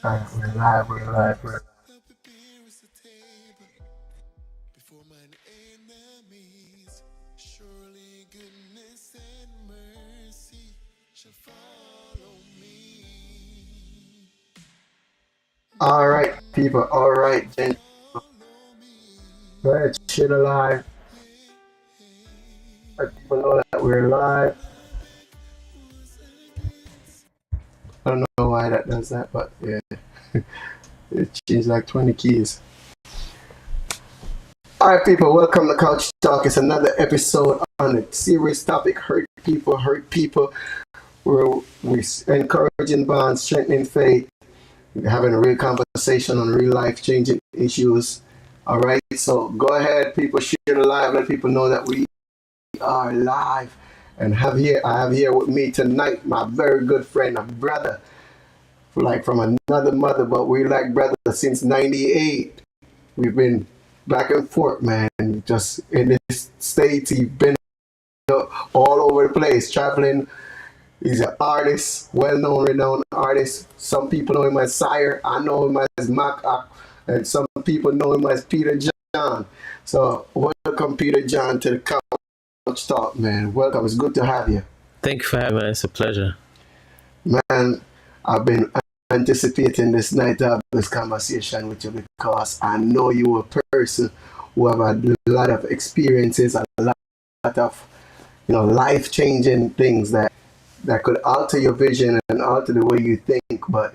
Alright, we're live, we're live, we're alright, people, alright, then go ahead, share the live. Let people know that we're live. I don't know why that does that, but yeah, it changed like 20 keys. Alright, people, welcome to Couch Talk. It's another episode on a serious topic: hurt people, where we encouraging bonds, strengthening faith, having a real conversation on real life changing issues. All right, so go ahead, people, share the live, let people know that we are live. And I have here with me tonight my very good friend, a brother, like from another mother, but we like brother since '98. We've been back and forth, man. Just in this states, he's been all over the place, traveling. He's an artist, well-known, renowned artist. Some people know him as Sire. I know him as Mac, and some people know him as Peter John. So welcome, Peter John, to the Couch Talk, man. Welcome. It's good to have you. Thank you for having me. It's a pleasure. Man, I've been anticipating this night to have this conversation with you because I know you're a person who have a lot of experiences, a lot of life-changing things that could alter your vision and alter the way you think, but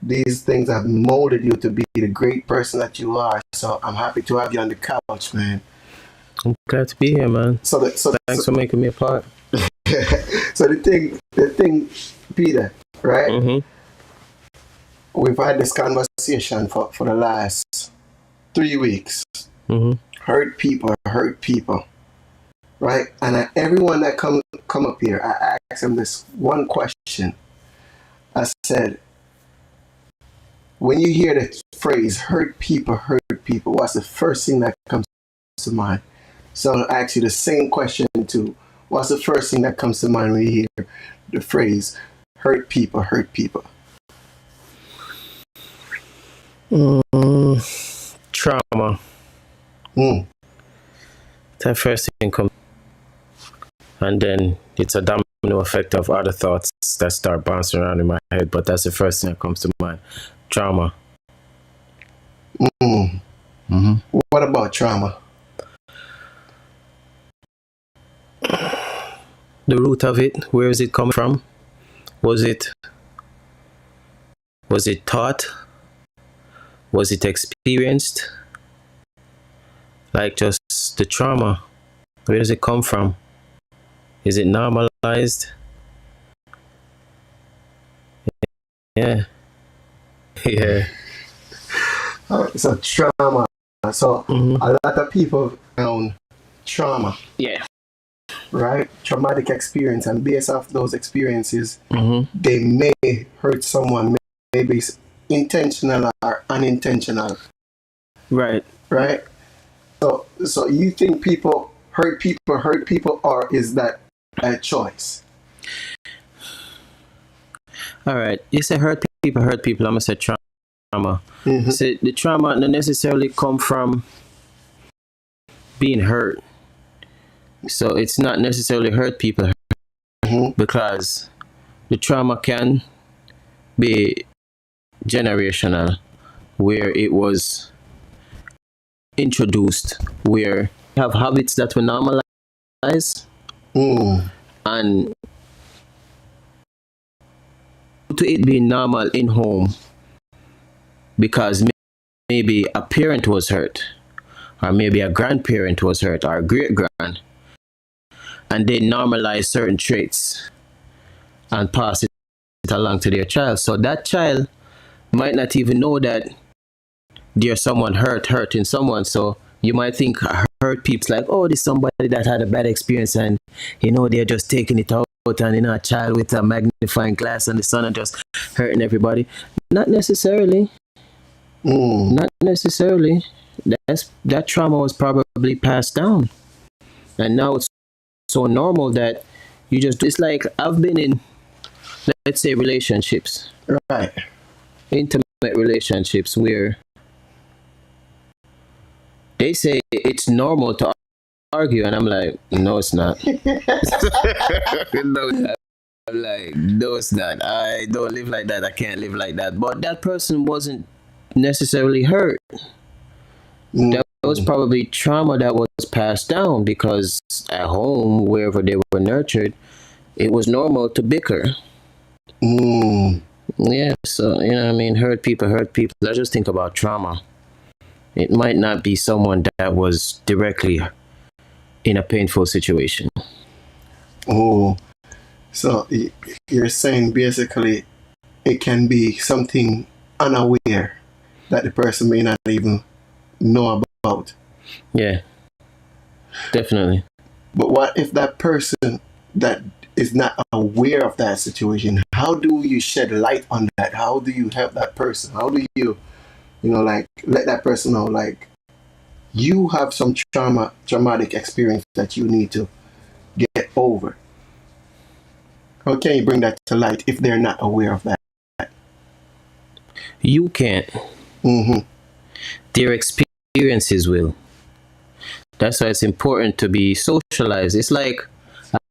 these things have molded you to be the great person that you are. So I'm happy to have you on the couch, man. I'm glad to be here, man. Thanks for making me a part. So the thing, Peter, right? Mm-hmm. We've had this conversation for the last 3 weeks. Mm-hmm. Hurt people, right? And everyone that come up here, I ask them this one question. I said, when you hear the phrase hurt people, what's the first thing that comes to mind? So I'll ask you the same question too. What's the first thing that comes to mind when you hear the phrase hurt people, Trauma. That first thing comes, and then it's a domino effect of other thoughts that start bouncing around in my head, but that's the first thing that comes to mind. Trauma. Mm-hmm. What about trauma? The root of it, where is it coming from? Was it taught? Was it experienced? Like just the trauma, where does it come from? Is it normalized? Yeah. Yeah. So trauma. So a lot of people found trauma. Yeah. Right? Traumatic experience, and based off those experiences, they may hurt someone, maybe it's intentional or unintentional. Right. Right? So you think people hurt people, or is that a choice? All right. You say hurt people. I'm going to say trauma. So the trauma not necessarily come from being hurt. So it's not necessarily hurt people, because the trauma can be generational, where it was introduced, where you have habits that were normalized, and to it being normal in home, because maybe a parent was hurt, or maybe a grandparent was hurt, or a great-grand, and they normalize certain traits and pass it along to their child. So that child might not even know that there's someone hurting someone. So you might think hurt people's like, oh, this somebody that had a bad experience, and they're just taking it out, and a child with a magnifying glass and the sun and just hurting everybody. Not necessarily. Not necessarily. That trauma was probably passed down, and now it's so normal that it's like I've been in, let's say, relationships. Right. intimate relationships where they say it's normal to argue, and I'm like, no, it's not. No, it's not. I'm like, no, it's not. I don't live like that. I can't live like that. But that person wasn't necessarily hurt. That was probably trauma that was passed down because at home, wherever they were nurtured, it was normal to bicker. Yeah, so, you know what I mean? Hurt people, hurt people. I just think about trauma. It might not be someone that was directly in a painful situation. Oh, so you're saying basically it can be something unaware that the person may not even know about. Yeah, definitely. But what if that person that is not aware of that situation, how do you shed light on that? How do you help that person? How do you, like, let that person know, like, you have some traumatic experience that you need to get over? How can you bring that to light if they're not aware of that? You can't. Their experiences will. That's why it's important to be socialized. It's like,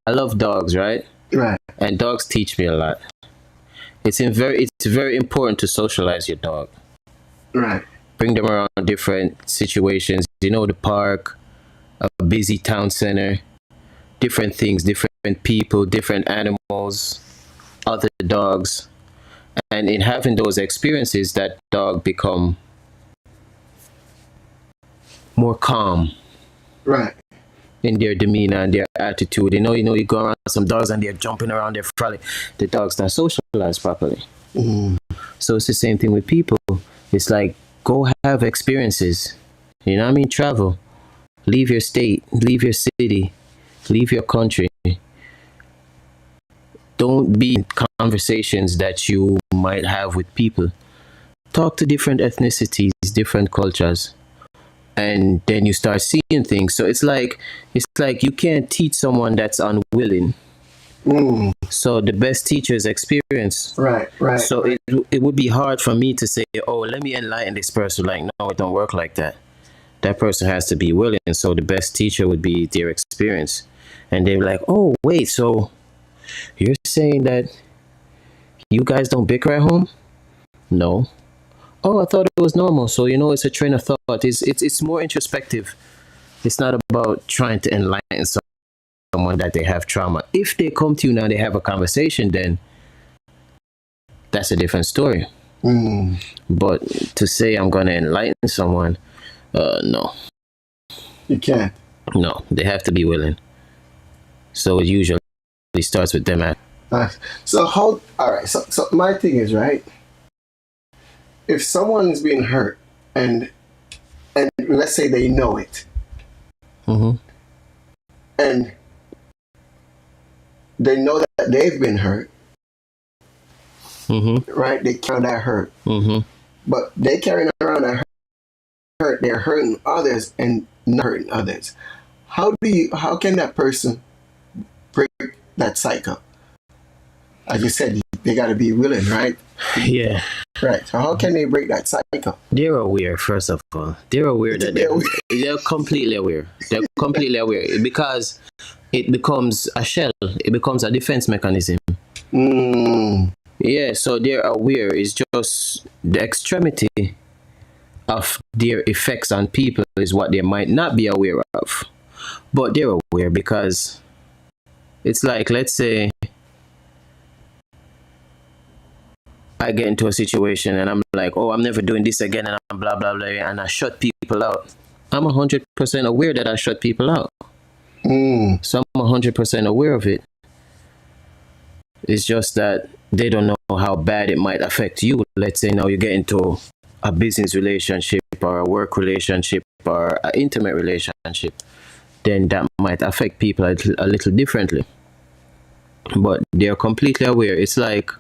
I love dogs, right? Right. And dogs teach me a lot. It's very important to socialize your dog. Right. Bring them around different situations. The park, a busy town center, different things, different people, different animals, other dogs. And in having those experiences, that dog become more calm. Right. In their demeanor and their attitude. You go around some dogs and they're jumping around, they're frolic. The dog's not socialized properly. So it's the same thing with people. It's like, go have experiences. You know what I mean? Travel. Leave your state, leave your city, leave your country. Don't be in conversations that you might have with people. Talk to different ethnicities, different cultures. And then you start seeing things. So it's like you can't teach someone that's unwilling. So the best teacher is experience. Right. So it would be hard for me to say, oh, let me enlighten this person. Like, no, it don't work like that. That person has to be willing. So the best teacher would be their experience. And they're like, oh, wait, so you're saying that you guys don't bicker at home? No. Oh, I thought it was normal. So, it's a train of thought. It's more introspective. It's not about trying to enlighten someone that they have trauma. If they come to you now, they have a conversation, then that's a different story. But to say I'm going to enlighten someone, no. You can't. No, they have to be willing. So it usually starts with them. All right. So my thing is, right, if someone is being hurt and let's say they know it, and they know that they've been hurt, right? They carry that hurt, but they carrying around that hurt. They're hurting others and not hurting others. How can that person break that cycle? As you said, they got to be willing, right? Yeah. Right. So how can they break that cycle? They're aware, first of all. They're aware that they're completely aware. They're completely aware because it becomes a shell. It becomes a defense mechanism. Yeah, so they're aware. It's just the extremity of their effects on people is what they might not be aware of. But they're aware because it's like, let's say, I get into a situation and I'm like, oh, I'm never doing this again, and I'm blah, blah, blah, and I shut people out. I'm 100% aware that I shut people out. So I'm 100% aware of it. It's just that they don't know how bad it might affect you. Let's say now you get into a business relationship or a work relationship or an intimate relationship. Then that might affect people a little differently. But they're completely aware. It's like,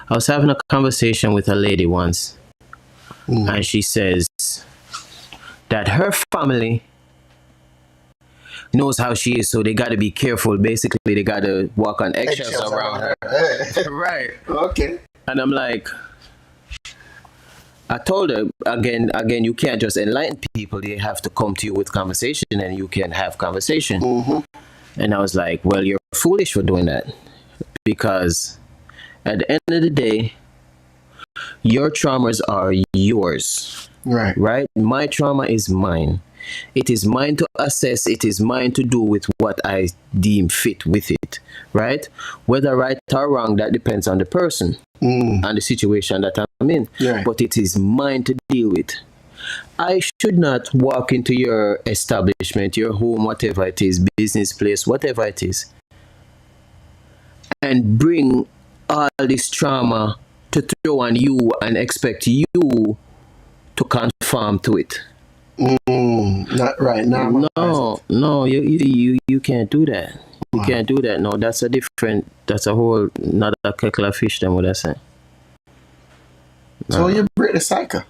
I was having a conversation with a lady once, and she says that her family knows how she is, so they got to be careful. Basically, they got to walk on eggshells around her. Hey. Right. Okay. And I'm like, I told her again, you can't just enlighten people. They have to come to you with conversation, and you can have conversation. And I was like, well, you're foolish for doing that, because at the end of the day, your traumas are yours. Right? My trauma is mine. It is mine to assess. It is mine to do with what I deem fit with it. Right? Whether right or wrong, that depends on the person and the situation that I'm in. But it is mine to deal with. I should not walk into your establishment, your home, whatever it is, business place, whatever it is, and bring all this trauma to throw on you and expect you to conform to it. Not right now. No, you can't do that. You can't do that. No, that's a whole another kettle of fish, then what I say. So you break the cycle.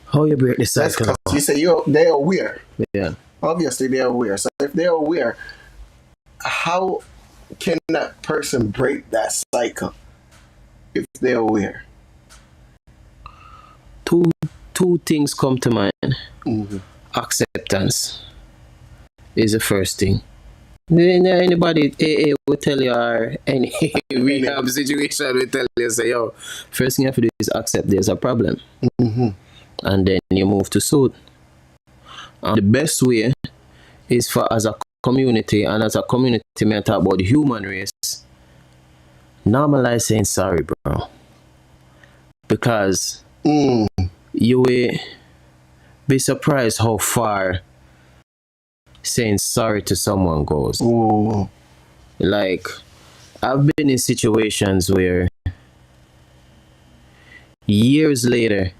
How you break the cycle? You say they're aware. Yeah. Obviously they're aware. So if they're aware, how can that person break that cycle if they're aware? Two things come to mind. Acceptance is the first thing. Anybody AA will tell you, or any rehab situation will tell you, say, yo, first thing you have to do is accept there's a problem. And then you move to suit. The best way is for, as a community, and as a community, may I talk about the human race, normalize saying sorry, bro. Because you will be surprised how far saying sorry to someone goes. Like, I've been in situations where years later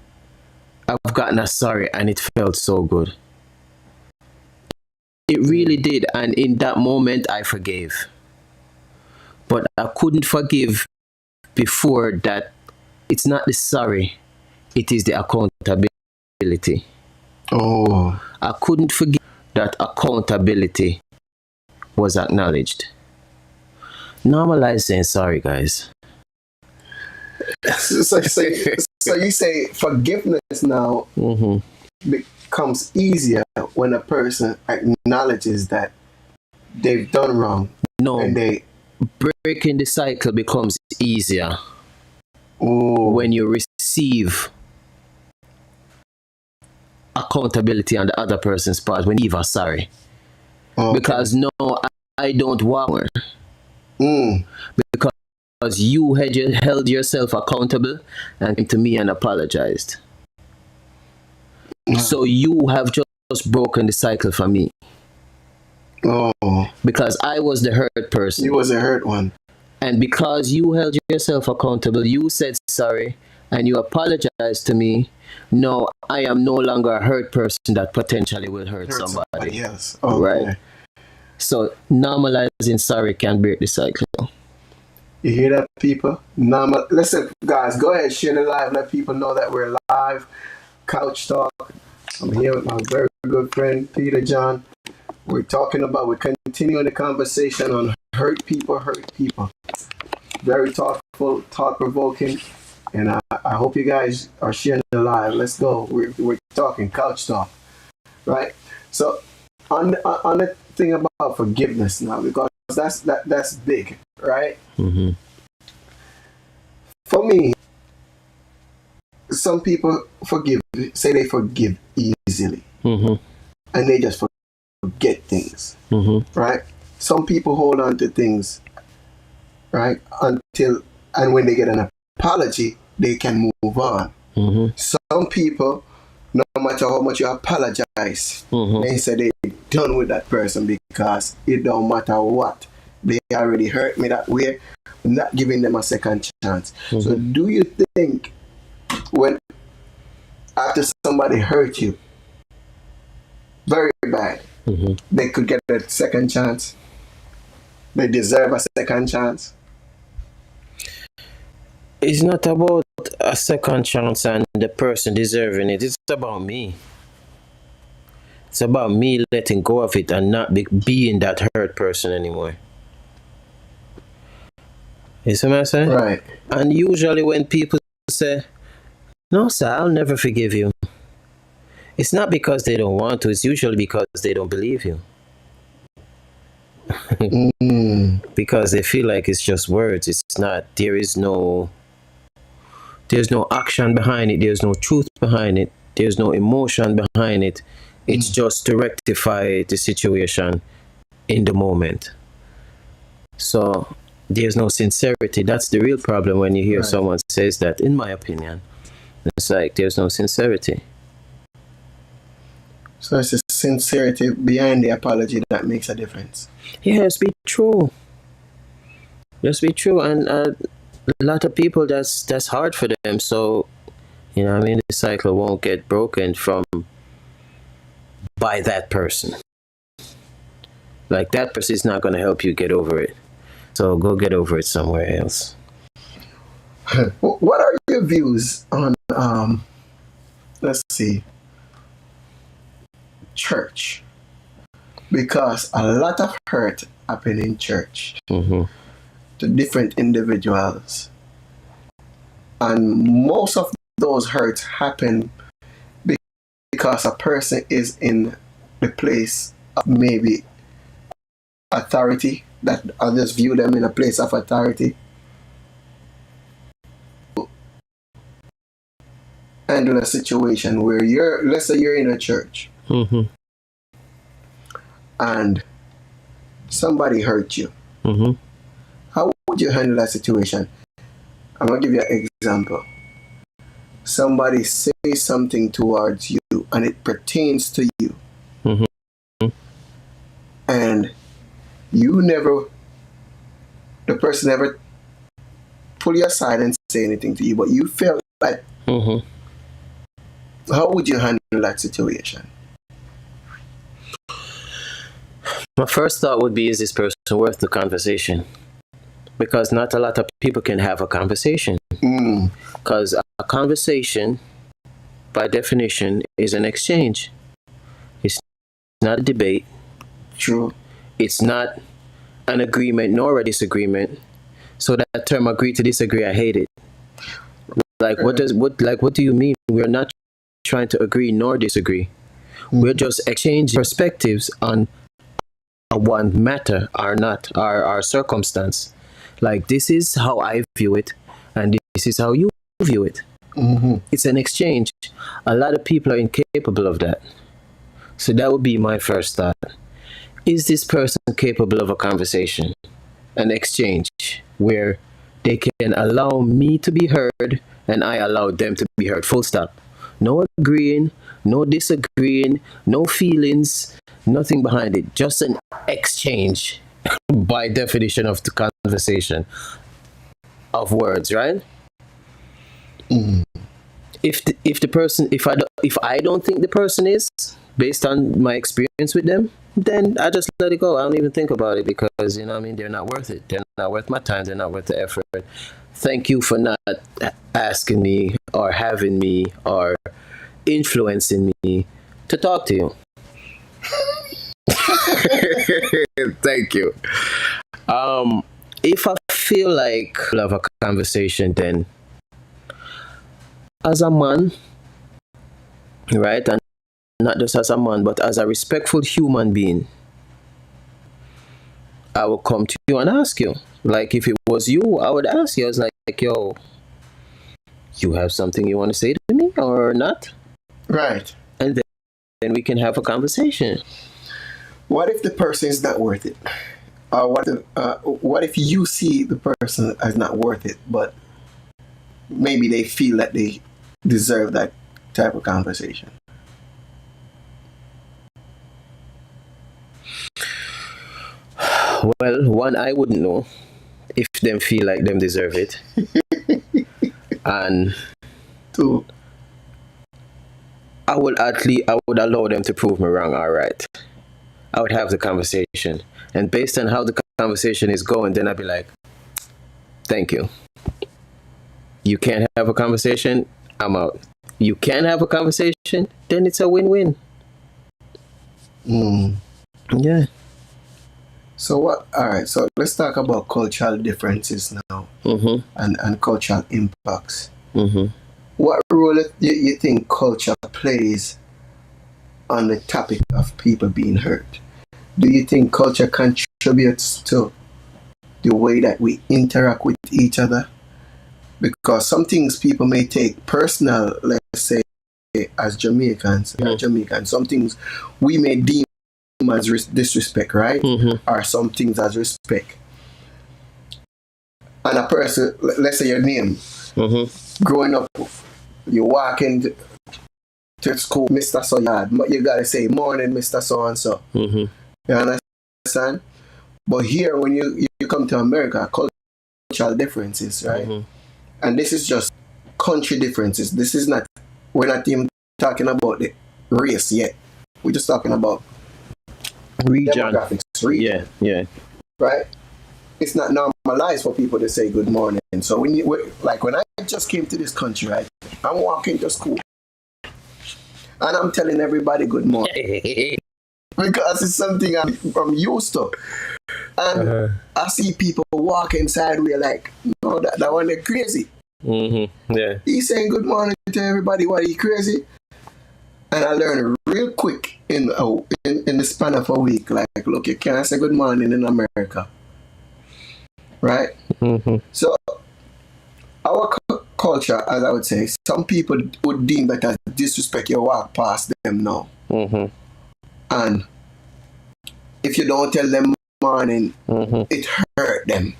I've gotten a sorry and it felt so good. It really did, and in that moment I forgave. But I couldn't forgive before that. It's not the sorry, it is the accountability. I couldn't forgive that accountability was acknowledged. Normalize saying sorry, guys. So you say forgiveness now becomes easier when a person acknowledges that they've done wrong. No, and breaking the cycle becomes easier when you receive accountability on the other person's part, when you are sorry. Because no, I don't want because you held yourself accountable and came to me and apologized. So you have just broken the cycle for me. Because I was the hurt person. You was the hurt one. And because you held yourself accountable, you said sorry and you apologized to me. No, I am no longer a hurt person that potentially will hurt somebody. Yes. Right. So normalizing sorry can break the cycle. You hear that, people? Listen, guys, go ahead, share the live. Let people know that we're live. Couch Talk. I'm here with my very good friend, Peter John. We're continuing the conversation on hurt people. Very thoughtful, thought-provoking. And I hope you guys are sharing the live. Let's go. We're talking Couch Talk. Right? So, on the thing about forgiveness now, because that's big, right? For me, some people say they forgive easily, and they just forget things, right? Some people hold on to things, right, and when they get an apology, they can move on. Some people, no matter how much you apologize, they say they're done with that person because it don't matter what. They already hurt me that way. I'm not giving them a second chance. So do you think when after somebody hurt you very bad, they could get a second chance? They deserve a second chance? It's not about a second chance and the person deserving it. It's about me. It's about me letting go of it and not being that hurt person anymore. You see what I'm saying? Right. And usually when people say, no, sir, I'll never forgive you, it's not because they don't want to, it's usually because they don't believe you. Because they feel like it's just words. It's not. There's no action behind it. There's no truth behind it. There's no emotion behind it. It's just to rectify the situation in the moment. So there's no sincerity. That's the real problem when you hear someone says that, in my opinion. It's like there's no sincerity. So it's the sincerity behind the apology that makes a difference. Yes, be true. Just be true. And a lot of people, that's hard for them. So, you know what I mean? The cycle won't get broken by that person. Like, that person is not going to help you get over it. So go get over it somewhere else. What are your views on, let's see, church? Because a lot of hurt happen in church to different individuals. And most of those hurts happen because a person is in the place of maybe authority, that others view them in a place of authority. Handle a situation where let's say you're in a church and somebody hurt you. How would you handle that situation? I'm going to give you an example. Somebody says something towards you and it pertains to you. And the person never pull you aside and say anything to you, but you felt like, how would you handle that situation? My first thought would be, is this person worth the conversation? Because not a lot of people can have a conversation. Because a conversation, by definition, is an exchange. It's not a debate. True. It's not an agreement nor a disagreement. So that term, agree to disagree, I hate it. Like, what do you mean? We're not trying to agree nor disagree. We're just exchanging perspectives on one matter or not, our circumstance. Like, this is how I view it, and this is how you view it. It's an exchange. A lot of people are incapable of that. So that would be my first thought. Is this person capable of a conversation, an exchange, where they can allow me to be heard and I allow them to be heard? Full stop. No agreeing, no disagreeing, no feelings, nothing behind it. Just an exchange by definition of the conversation of words, right? If I don't think the person is, based on my experience with them, then I just let it go. I don't even think about it, because, you know what I mean, they're not worth it. They're not worth my time. They're not worth the effort. Thank you for not asking me or having me or influencing me to talk to you. Thank you. If I feel like I have a conversation, then as a man, right, and not just as a man, but as a respectful human being, I will come to you and ask you. Like, if it was you, I would ask you. I was like, yo, you have something you want to say to me or not? Right. And then we can have a conversation. What if the person is not worth it? Or what if you see the person as not worth it, but maybe they feel that they deserve that type of conversation? Well, one, I wouldn't know if them feel like them deserve it. And Two, I would allow them to prove me wrong. All right, I would have the conversation, and based on how the conversation is going, then I'd be like, thank you. You can't have a conversation, I'm out. You can have a conversation, then it's a win-win. Yeah. So what? All right. So let's talk about cultural differences now, and cultural impacts. What role you think culture plays on the topic of people being hurt? Do you think culture contributes to the way that we interact with each other? Because some things people may take personal, let's say, as Jamaicans, some things we may deem as disrespect, right? Or some things as respect. And a person, let's say your name, growing up, you walk into school, Mr. So Yard, you gotta say morning, Mr. So and so. You understand? But here, when you come to America, cultural differences, right? And this is just country differences. This is not, we're not even talking about the race yet. We're just talking about Region. demographics, region. Yeah. Right? It's not normalized for people to say good morning. So when I just came to this country, right? I'm walking to school and I'm telling everybody good morning because it's something I'm used to. And I see people walking sideways like, no, that one they're crazy. Yeah. He's saying good morning to everybody. What, he crazy? And I learned real quick in the span of a week, like, look, you can't say good morning in America. Right? So our culture, as I would say, some people would deem that as disrespect. You walk past them now. And if you don't tell them morning, it hurt them.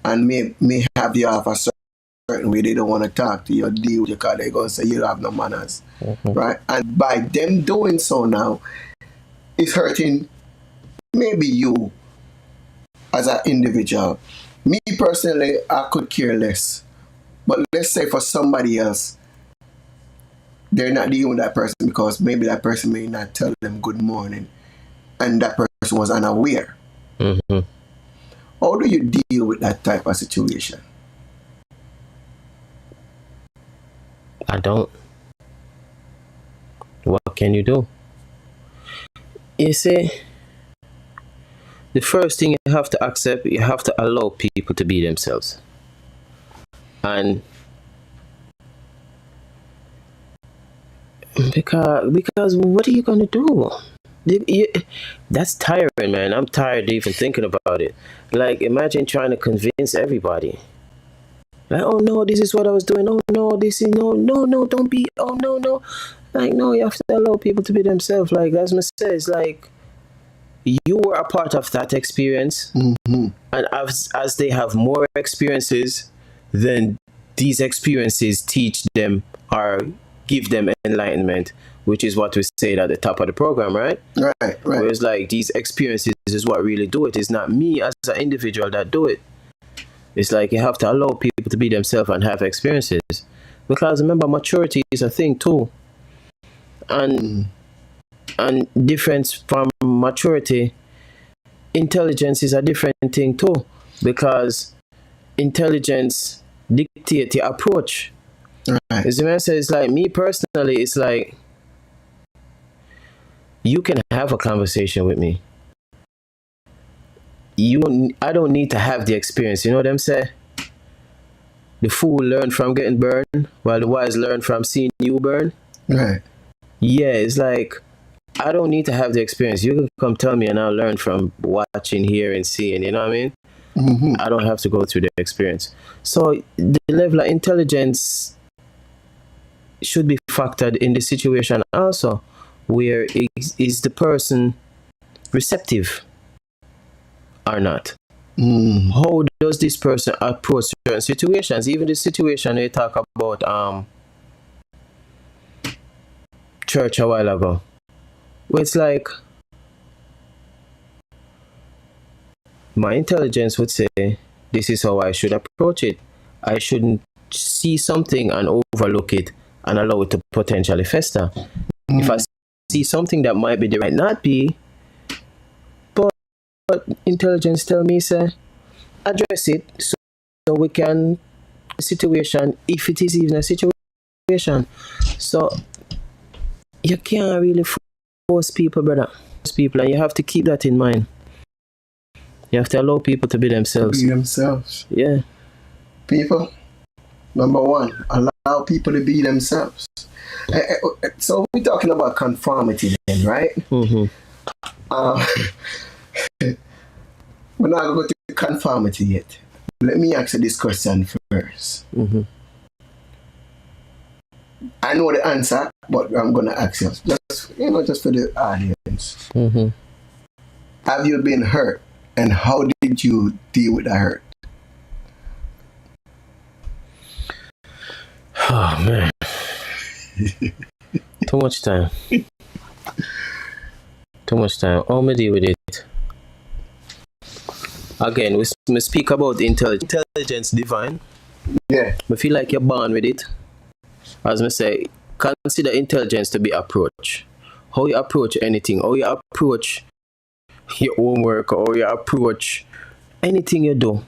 And may have you off a certain way. They don't want to talk to you or deal with you because they're going to say you have no manners. Right? And by them doing so now, it's hurting maybe you as an individual. Me personally, I could care less. But let's say for somebody else, they're not dealing with that person because maybe that person may not tell them good morning and that person was unaware. How do you deal with that type of situation? I don't. What can you do? You see, the first thing you have to accept, you have to allow people to be themselves. And because what are you going to do? That's tiring, man. I'm tired even thinking about it. Like, imagine trying to convince everybody. Like, oh no, this is what I was doing. Oh no, this is no, don't be. Oh no. Like, no, you have to allow people to be themselves. Like, as I said, it's like you were a part of that experience, and as they have more experiences, then these experiences teach them or give them enlightenment, which is what we said at the top of the program, right? Right. Whereas, like, these experiences is what really do it. It's not me as an individual that do it. It's like you have to allow people to be themselves and have experiences. Because remember, maturity is a thing too. And difference from maturity, intelligence is a different thing too. Because intelligence dictates your approach. Right. As the man says, it's like, me personally, it's like, you can have a conversation with me. I don't need to have the experience. You know what I'm saying? The fool learn from getting burned, while the wise learn from seeing you burn. Right. Yeah, it's like, I don't need to have the experience. You can come tell me and I'll learn from watching, hearing, seeing. You know what I mean? I don't have to go through the experience. So the level of intelligence should be factored in the situation also, where is the person receptive or not? How does this person approach certain situations? Even the situation we talk about church a while ago, where it's like, my intelligence would say this is how I should approach it. I shouldn't see something and overlook it and allow it to potentially fester. If I see something that might be, there might not be, but intelligence tell me, say, address it so we can situation, if it is even a situation. So you can't really force people, brother. Force people, and you have to keep that in mind. You have to allow people to be themselves. Be themselves. Yeah. People, number one, allow people to be themselves. So we're talking about conformity then, right? Mm-hmm. We're not going to go to conformity yet. Let me ask you this question first. Mm-hmm. I know the answer, but I'm going to ask you, just for the audience. Mm-hmm. Have you been hurt, and how did you deal with the hurt? Oh man. Too much time. Too much time. How me deal with it? Again, we speak about intelligence divine. Yeah. I feel like you're born with it. As I say, consider intelligence to be approach. How you approach anything, how you approach your homework, or how you approach anything you do.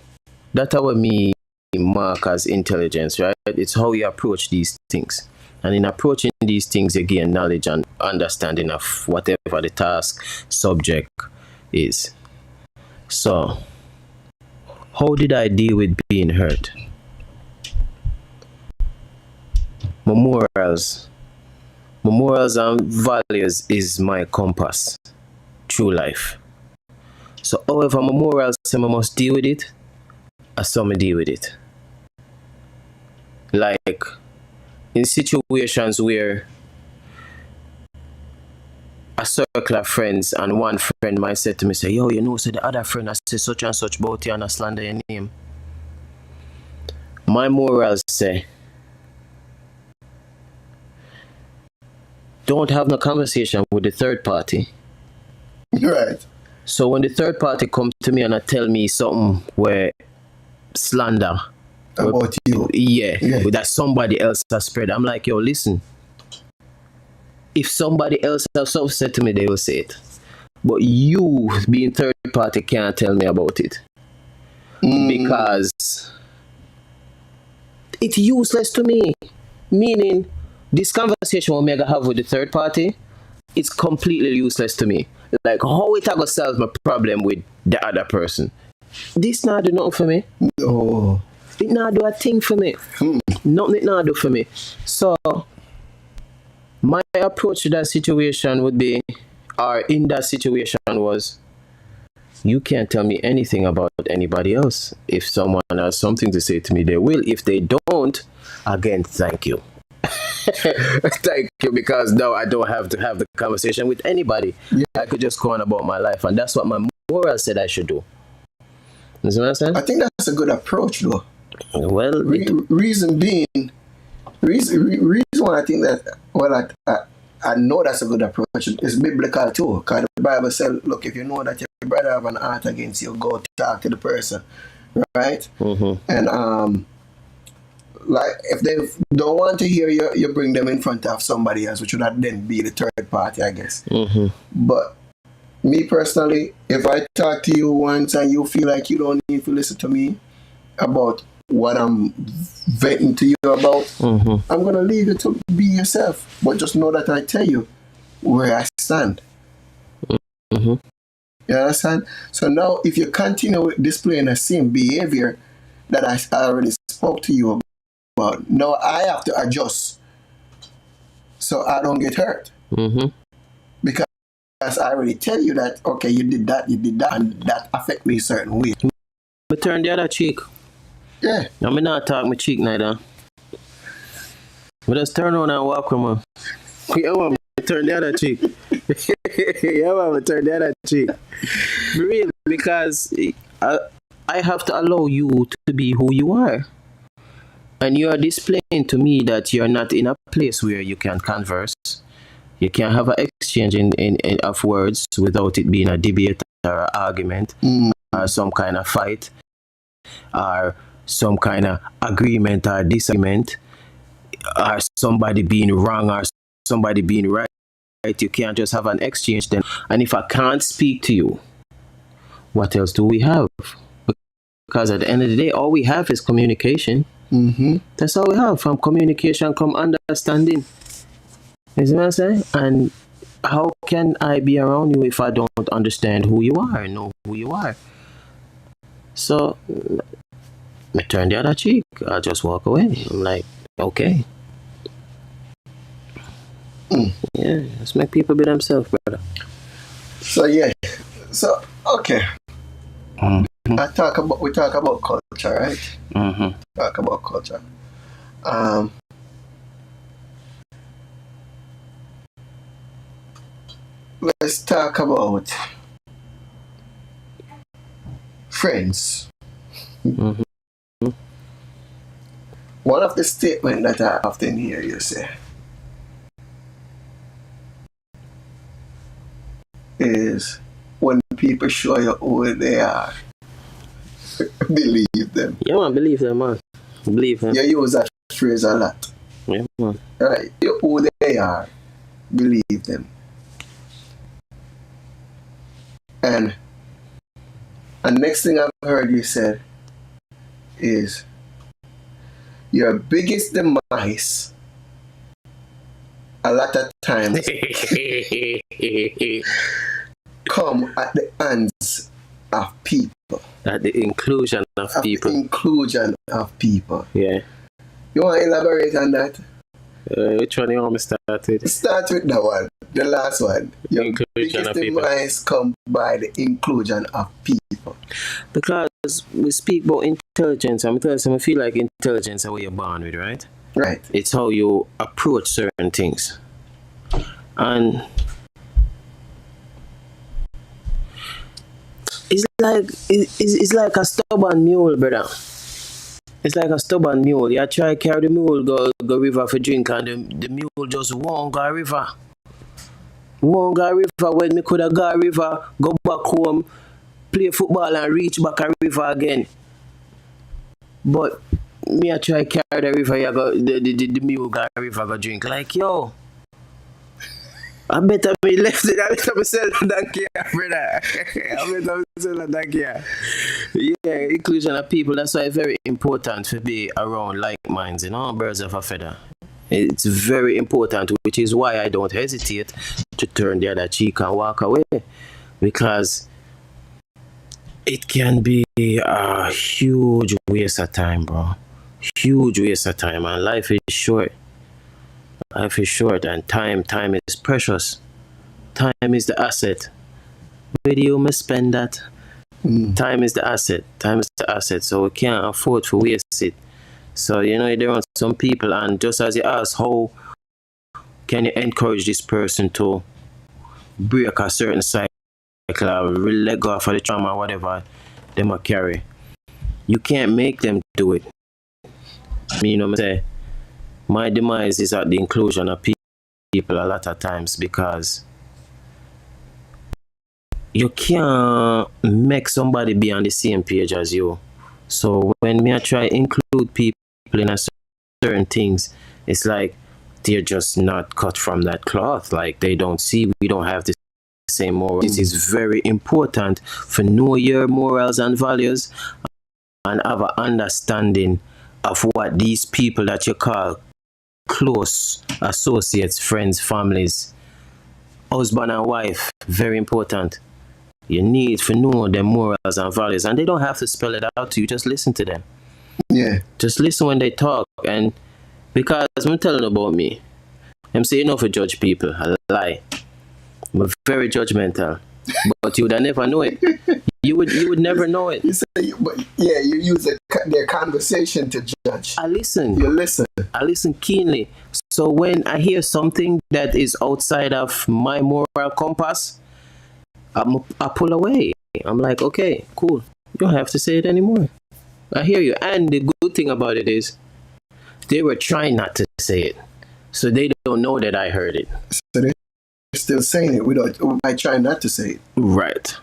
That's how me mark as intelligence, right? It's how you approach these things. And in approaching these things, you gain knowledge and understanding of whatever the task, subject is. So, how did I deal with being hurt? My morals and values is my compass through life. So, however my morals say I must deal with it, I saw me deal with it. Like, in situations where a circle of friends and one friend might say to me, say, yo, so the other friend has said such and such about you and I slander your name. My morals say, don't have no conversation with the third party. Right. So when the third party comes to me and tell me something where slander about you, yeah, that somebody else has spread, I'm like, yo, listen, if somebody else has something said to me, they will say it, but you being third party can't tell me about it because it's useless to me. Meaning, this conversation we may have with the third party, it's completely useless to me. Like, how it gonna solve my problem with the other person? This not do nothing for me. No. It not do a thing for me. Nothing it not do for me. So, my approach to that situation would be, or in that situation was, you can't tell me anything about anybody else. If someone has something to say to me, they will. If they don't, again, thank you. Thank you, because now I don't have to have the conversation with anybody. Yeah. I could just go on about my life, and that's what my moral said I should do. You see what I'm saying? I think that's a good approach, though. Well, reason why I think that, well, I know that's a good approach. It's biblical too, because the Bible says, look, if you know that your brother have an art against you, go talk to the person, right? Mm-hmm. And like, if they don't want to hear you, you bring them in front of somebody else, which would not then be the third party, I guess. Mm-hmm. But me personally, if I talk to you once and you feel like you don't need to listen to me about what I'm venting to you about, mm-hmm. I'm going to leave you to be yourself. But just know that I tell you where I stand. Mm-hmm. You understand? So now, if you continue displaying the same behavior that I already spoke to you about, now I have to adjust so I don't get hurt. Mm-hmm. Because I already tell you that, okay, you did that, and that affect me a certain way. But turn the other cheek. Yeah. I'm not talk my cheek neither. But just turn around and walk with me. Yeah, man, turn the other cheek. Yeah, man, turn the other cheek. Really, because I have to allow you to be who you are. And you are displaying to me that you're not in a place where you can converse. You can have an exchange of words without it being a debate or an argument or some kind of fight or some kind of agreement or disagreement or somebody being wrong or somebody being right. You can't just have an exchange then. And if I can't speak to you, what else do we have? Because at the end of the day, all we have is communication. Mm-hmm. That's all we have. From communication come understanding. You see what I'm saying? And how can I be around you if I don't understand who you are and know who you are? So I turn the other cheek. I just walk away. I'm like, okay. Yeah, let's make people be themselves, brother. So yeah. So okay. Mm-hmm. We talk about culture, right? Mm-hmm. Talk about culture. Let's talk about friends. Mm-hmm. One of the statements that I often hear you say is, when people show you who they are, believe them. Yeah, man, believe them, man. Believe them. You use that phrase a lot. Yeah, man. Right? Who they are, believe them. And next thing I've heard you said is, your biggest demise a lot of times come at the hands of people. At the inclusion of people. The inclusion of people. Yeah. You want to elaborate on that? Which one you want me to start with? Start with that one, the last one. Your Inclusion of biggest people. demise come by the inclusion of people. Because we speak about intelligence, I'm telling you, I feel like intelligence is what you're born with, right? Right. It's how you approach certain things. And it's like a stubborn mule, brother. It's like a stubborn mule. You try to carry the mule, go river for drink, and the mule just won't go river. Won't go river when me could have go river, go back home, play football and reach back a river again. But me I try to carry the river, you go, the mule go river, go drink. Like, yo, I better me left it. I better me sell a donkey, brother. I better me sell a donkey. Yeah, inclusion of people. That's why it's very important to be around like minds, you know, birds of a feather. It's very important, which is why I don't hesitate to turn the other cheek and walk away, because it can be a huge waste of time, bro. Huge waste of time, and life is short. Life is short, and time is precious. Time is the asset. Where do you spend that? Time is the asset. Time is the asset. So we can't afford to waste it. So, you know, there are some people, and just as you ask, how can you encourage this person to break a certain cycle, or let go of the trauma, or whatever they might carry? You can't make them do it. You know what I'm saying? My demise is at the inclusion of people a lot of times, because you can't make somebody be on the same page as you. So when me I try to include people in a certain things, it's like they're just not cut from that cloth. Like, they don't see we don't have the same morals. It is very important for know your morals and values and have an understanding of what these people that you call close associates, friends, families, husband and wife, very important. You need to know their morals and values, and they don't have to spell it out to you. Just listen to them. Yeah. Just listen when they talk. And because I'm telling about me, I'm saying no for judge people. I lie. I'm very judgmental, but you would never know it. You would never know it. You say, you use their conversation to judge. I listen. You listen. I listen keenly. So when I hear something that is outside of my moral compass, I pull away. I'm like, okay, cool. You don't have to say it anymore. I hear you. And the good thing about it is, they were trying not to say it, so they don't know that I heard it. So they're still saying it. I try not to say it. Right.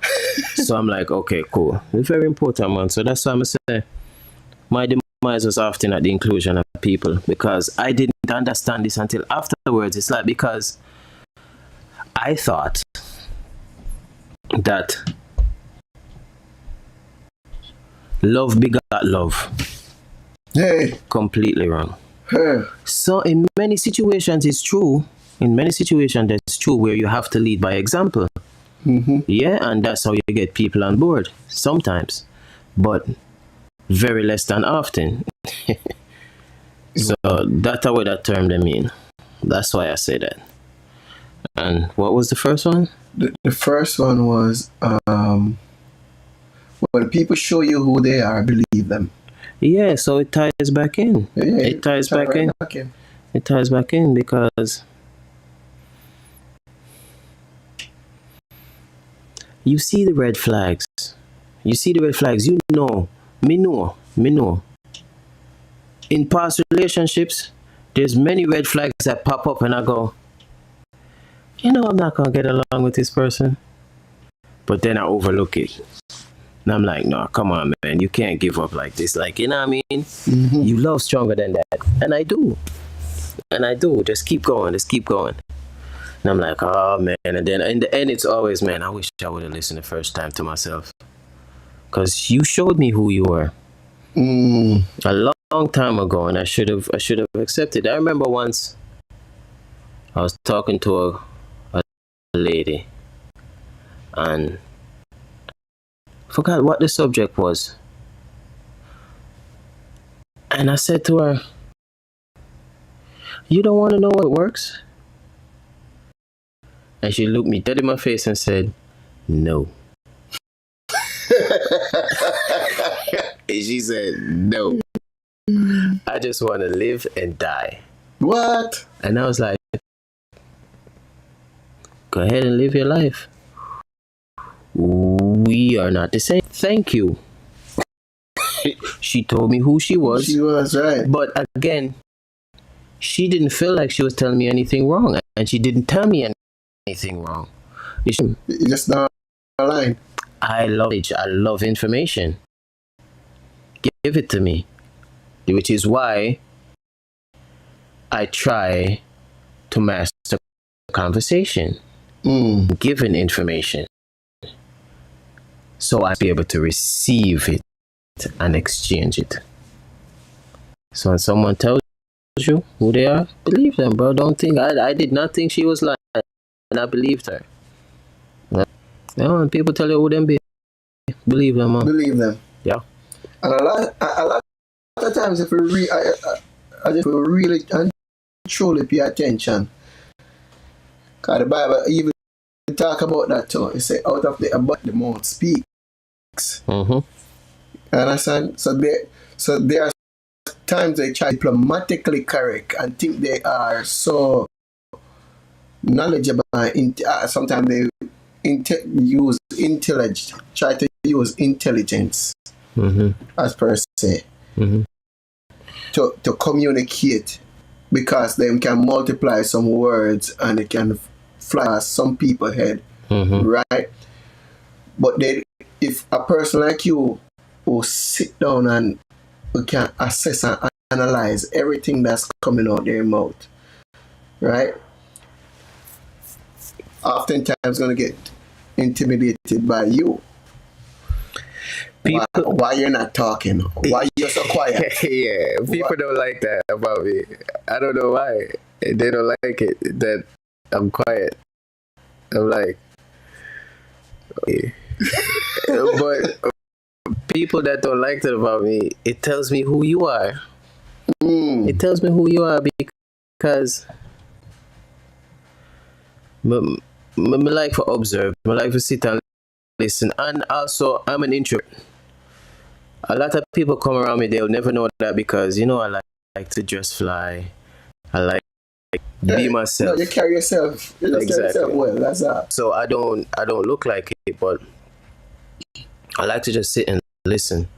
So I'm like, okay, cool. It's very important, man. So that's why I'm saying my demise was often at the inclusion of people, because I didn't understand this until afterwards. It's like, because I thought that love begot love. Hey. Completely wrong. Hey. So in many situations it's true. In many situations that's true, where you have to lead by example. Yeah, and that's how you get people on board sometimes. but very less than often. So that's what that term they mean. That's why I say that. And what was the first one? The first one was when people show you who they are, believe them. Yeah, so it ties back in. Yeah, It ties back in. It ties back in because you see the red flags. You see the red flags. You know. Me know. In past relationships, there's many red flags that pop up and I go, I'm not going to get along with this person. But then I overlook it. And I'm like, no, come on, man. You can't give up like this. Like, you know what I mean? Mm-hmm. You love stronger than that. And I do. Just keep going. And I'm like, oh, man. And then in the end, it's always, man, I wish I would have listened the first time to myself. Because you showed me who you were. A long time ago, and I should have accepted. I remember once I was talking to a lady, and forgot what the subject was. And I said to her, you don't want to know what works? And she looked me dead in my face and said, no. And she said, no. I just want to live and die. What? And I was like, go ahead and live your life. We are not the same. Thank you. She told me who she was. She was, right. But again, she didn't feel like she was telling me anything wrong. And she didn't tell me anything wrong. You just not aligned. I love it. I love information. Give it to me. Which is why I try to master conversation. Given information. So I'll be able to receive it and exchange it. So when someone tells you who they are, believe them, bro. Don't think I did not think she was lying, and I believed her. When people tell you who them be, believe them, man. Believe them. Yeah. And a lot of times, if we I just really and truly pay attention, because the Bible even talk about that too. It say, out of the abundance the mouth speaks. Understand? So there are times they try diplomatically correct and think they are so knowledgeable. Sometimes they use intelligence, try to use intelligence as per se to communicate, because they can multiply some words and it can fly past some people's head, right? But if a person like you will sit down and we can assess and analyze everything that's coming out their mouth, right? Oftentimes going to get intimidated by you. Why you're not talking? Why you're so quiet? Yeah, people don't like that about me. I don't know why. They don't like it that I'm quiet. I'm like, okay. But people that don't like that about me, it tells me who you are. It tells me who you are because I like to observe. I like to sit and listen. And also, I'm an introvert. A lot of people come around me, they'll never know that because, I like to just fly. I like be myself. No, you carry yourself. You just carry yourself well. That's that. So I don't look like it, but I like to just sit and listen.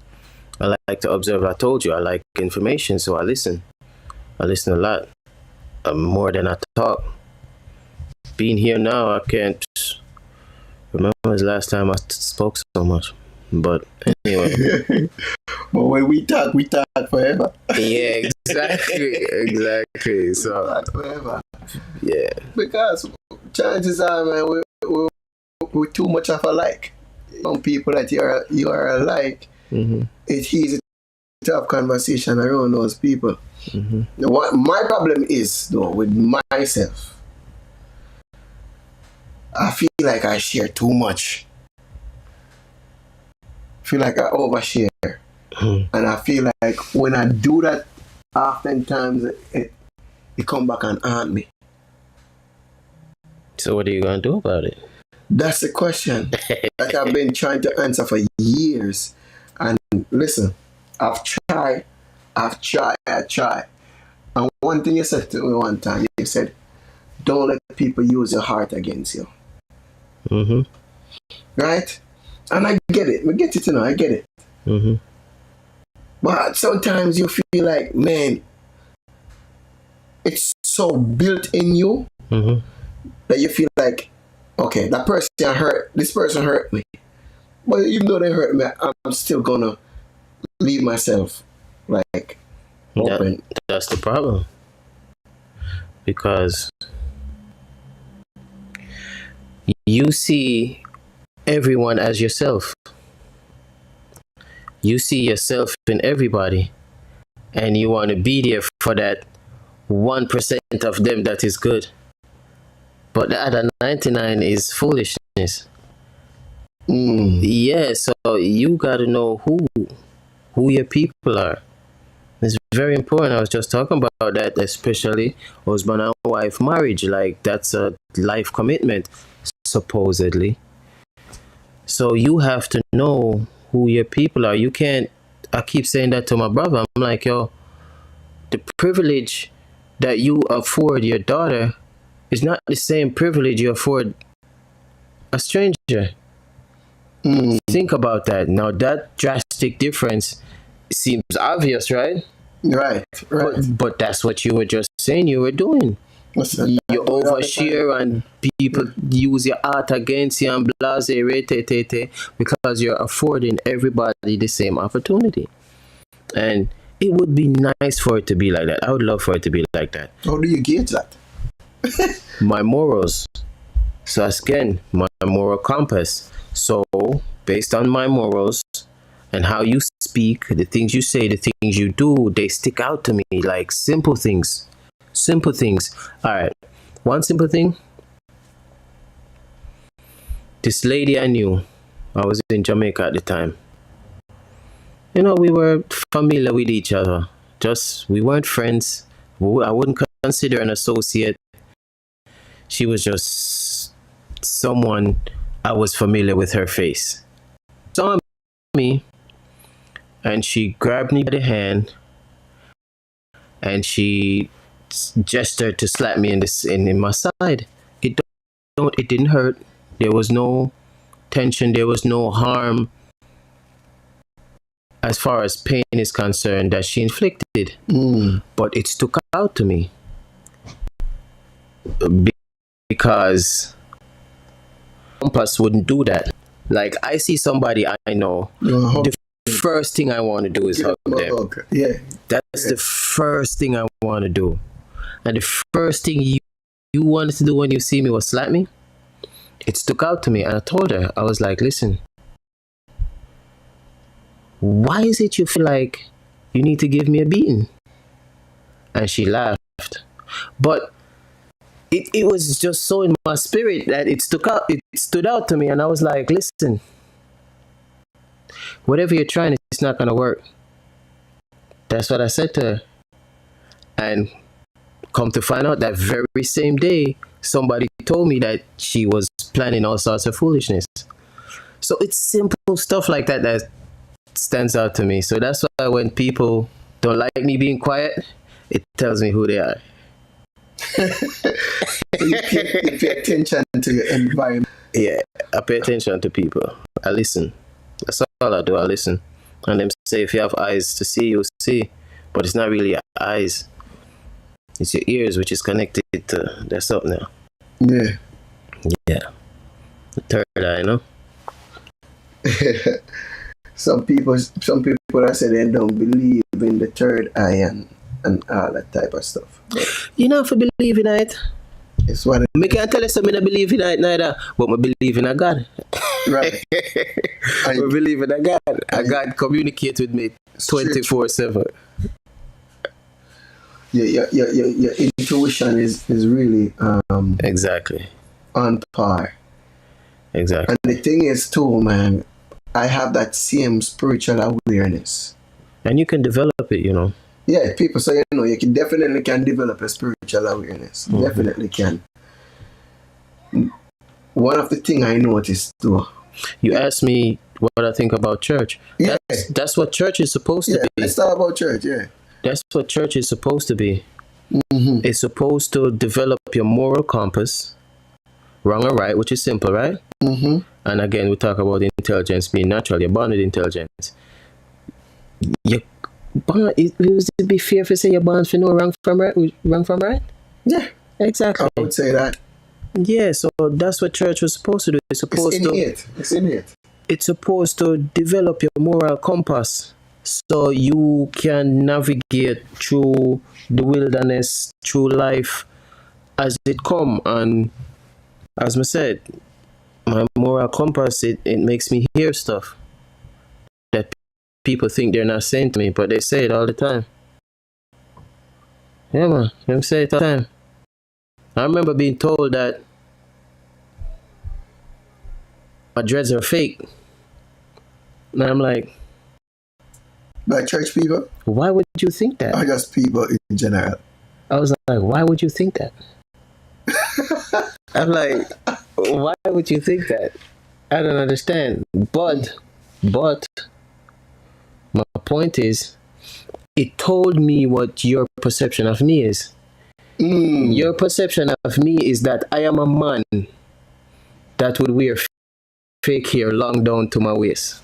I like to observe. I told you I like information, so I listen. I listen a lot, more than I talk. Being here now, I can't remember the last time I spoke so much. But anyway. But when we talk forever. Yeah, exactly. So talk forever. Yeah. Because chances are, man, we're too much of alike. Some people that you are alike, it's easy to have conversation around those people. What my problem is, though, with myself, I feel like I share too much. I feel like I overshare. And I feel like when I do that, oftentimes it come back and haunt me. So what are you gonna do about it? That's the question that I've been trying to answer for years. And listen, I've tried. And one thing you said to me one time, you said, don't let people use your heart against you. Mm-hmm. Right? And I get it. I get it, I get it. Mm-hmm. But sometimes you feel like, man, it's so built in you Mm-hmm. that you feel like, okay, this person hurt me. But even though they hurt me, I'm still gonna leave myself like open. That's the problem. Because you see everyone as yourself. You see yourself in everybody. And you want to be there for that 1% of them that is good. But the other 99 is foolishness. Yeah, so you got to know who your people are. It's very important. I was just talking about that, especially husband and wife marriage. Like, that's a life commitment, supposedly. So you have to know who your people are. You can't, I keep saying that to my brother. I'm like, yo, the privilege that you afford your daughter is not the same privilege you afford a stranger. Think about that. Now, that drastic difference seems obvious, right? Right. But that's what you were just saying you were doing. You overshare and people use your art against you and blase because you're affording everybody the same opportunity. And it would be nice for it to be like that. I would love for it to be like that. How do you gauge that? My morals. So again, my moral compass. So based on my morals and how you speak, the things you say, the things you do, they stick out to me like simple things. Simple things. All right. One simple thing. This lady I knew, I was in Jamaica at the time. You know, we were familiar with each other. We weren't friends. I wouldn't consider an associate. She was just someone I was familiar with her face. Saw me, and she grabbed me by the hand, and she gestured to slap me in my side. It didn't hurt. There was no tension. There was no harm as far as pain is concerned that she inflicted. But it stuck out to me because compass wouldn't do that. Like, I see somebody I know, the first thing I want to do is hug them. Yeah. That's the first thing I want to do. And the first thing you wanted to do when you see me was slap me. It stuck out to me, and I told her, I was like, listen, why is it you feel like you need to give me a beating? And she laughed. But it was just so in my spirit that it stood out to me, and I was like, listen, whatever you're trying, it's not gonna work. That's what I said to her. And come to find out, that very same day, somebody told me that she was planning all sorts of foolishness. So it's simple stuff like that that stands out to me. So that's why when people don't like me being quiet, it tells me who they are. So you pay attention to your environment. Yeah, I pay attention to people. I listen. That's all I do. I listen. And them say, if you have eyes to see, you see. But it's not really your eyes. It's your ears, which is connected to there's something now. Yeah. Yeah. The third eye, you know? Some people that say they don't believe in the third eye and all that type of stuff. But you know, if I believe in it, it's what I can't tell you something I believe in it neither, but I believe in a God. Right. I believe in a God. A God communicates with me 24/7. Your intuition is really Exactly. on par. Exactly. And the thing is too, man, I have that same spiritual awareness. And you can develop it, you know. Yeah, people say, you can definitely can develop a spiritual awareness. Definitely can. One of the things I noticed too. You asked me what I think about church. Yeah. That's what church is supposed to be. Let's talk about church, yeah. That's what church is supposed to be. It's supposed to develop your moral compass, wrong or right, which is simple, right? And again, we talk about intelligence being natural. You're born with intelligence. You're born, it would be fair to say you're born for no wrong from right? Wrong from right? Yeah. Exactly. I would say that. Yeah, so that's what church was supposed to do. It's in it. It's supposed to develop your moral compass so you can navigate through the wilderness, through life as it come. And as I said, my moral compass, it makes me hear stuff that people think they're not saying to me, but they say it all the time. Yeah, man, them say it all the time. I remember being told that my dreads are fake. And I'm like, by church people? Why would you think that? Or just people in general? I was like, why would you think that? I'm like, why would you think that? I don't understand. But my point is, it told me what your perception of me is. Your perception of me is that I am a man that would wear fake hair long down to my waist.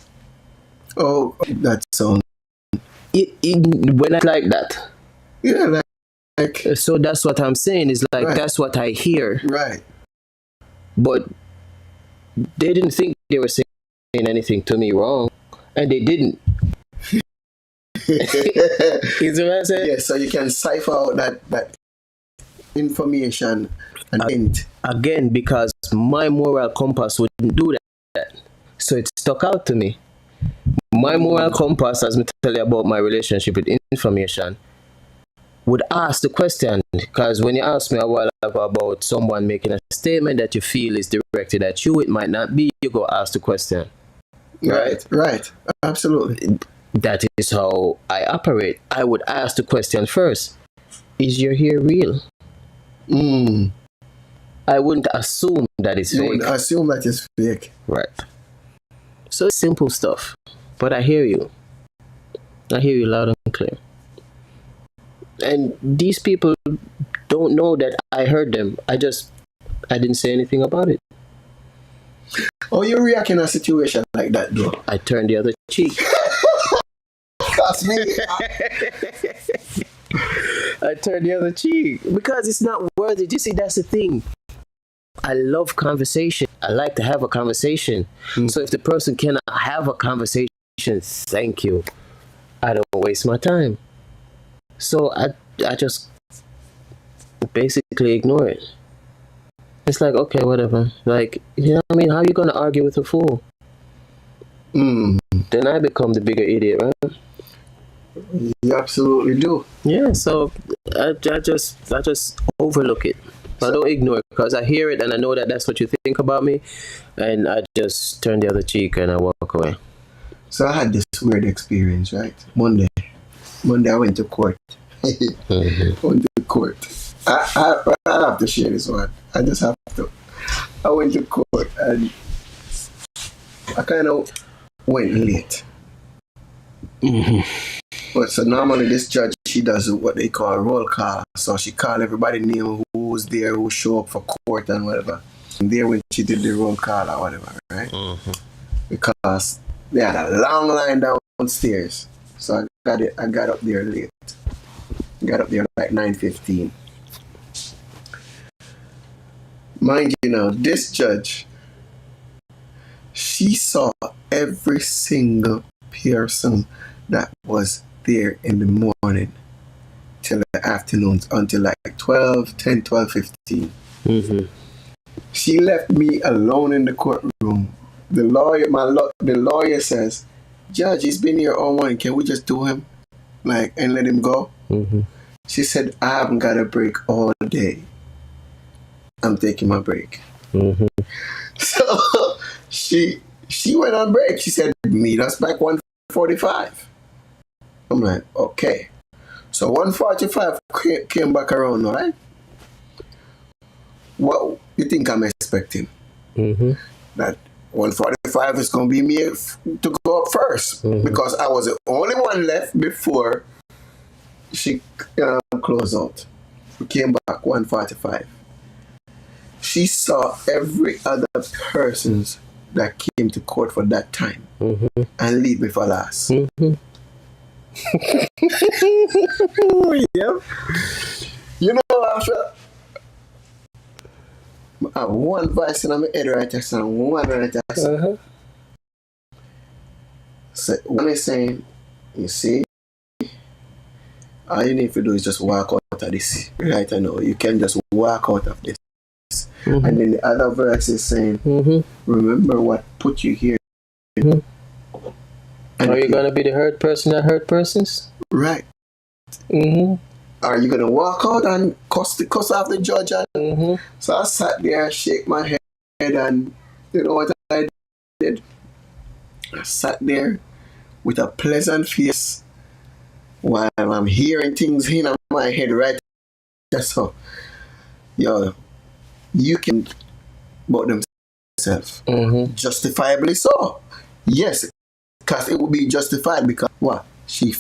Oh, that sounds... When I like that. Yeah, like... So that's what I'm saying, is like, right. That's what I hear. Right. But they didn't think they were saying anything to me wrong. And they didn't. Is what I'm saying? Yeah, so you can cipher out that information and hint. Again, because my moral compass wouldn't do that. So it stuck out to me. My moral compass, as I tell you about my relationship with information, would ask the question, because when you asked me a while ago about someone making a statement that you feel is directed at you, it might not be, you go ask the question. Right. Absolutely. That is how I operate. I would ask the question first. Is your hair real? I wouldn't assume that it's fake. You wouldn't assume that it's fake. Right. So it's simple stuff. But I hear you. I hear you loud and clear. And these people don't know that I heard them. I didn't say anything about it. Oh, you react in a situation like that, though? I turned the other cheek. That's me. I turned the other cheek because it's not worth it. You see, that's the thing. I love conversation. I like to have a conversation. So if the person cannot have a conversation, thank you. I don't waste my time. So I just basically ignore it. It's like, okay, whatever. Like, you know what I mean? How are you going to argue with a fool? Then I become the bigger idiot, right? You absolutely do. Yeah, so I just overlook it. I don't ignore it because I hear it and I know that that's what you think about me, and I just turn the other cheek and I walk away. So I had this weird experience, right? Monday I went to court. Went to court. I have to share this one. I just have to. I went to court and I kind of went late. But so normally this judge, she does what they call roll call. So she call everybody name who was there, who show up for court and whatever. And there when she did the roll call or whatever, right? Because they had a long line downstairs. So I got up there late. Got up there like 9:15. Mind you now, this judge, she saw every single person that was there in the morning till the afternoon until like 12:15. She left me alone in the courtroom. The lawyer says, "Judge, he's been here all morning. Can we just do him and let him go?" She said, "I haven't got a break all day. I'm taking my break." So she went on break. She said, "Meet us back 1:45." I'm like, okay. So 145 came back around, all right? What you think I'm expecting? That 145 is going to be me to go up first because I was the only one left before she closed out. We came back 145. She saw every other persons that came to court for that time and leave me for last. Yep. You know, after I have one voice in my head right there, and one right there. So one is saying, you see, all you need to do is just walk out of this right now. You can just walk out of this. And then the other verse is saying, remember what put you here. Are you gonna be the hurt person that hurt persons? Right. Are you gonna walk out and cuss off the judge? So I sat there, shake my head, and you know what I did? I sat there with a pleasant face while I'm hearing things in my head right. That's how, yo, you can about themselves. Justifiably so. Yes, because it would be justified because what? She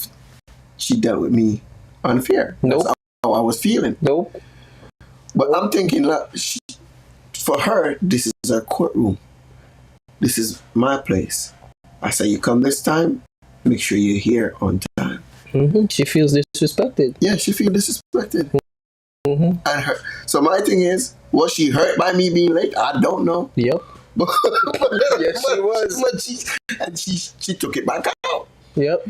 dealt with me unfair. Nope. That's how I was feeling. Nope. But I'm thinking, like, for her, this is her courtroom. This is my place. I say, you come this time, make sure you're here on time. She feels disrespected. Yeah, she feels disrespected. And her, so my thing is, was she hurt by me being late? I don't know. Yep. Yes, she was. And she took it back out. Yep.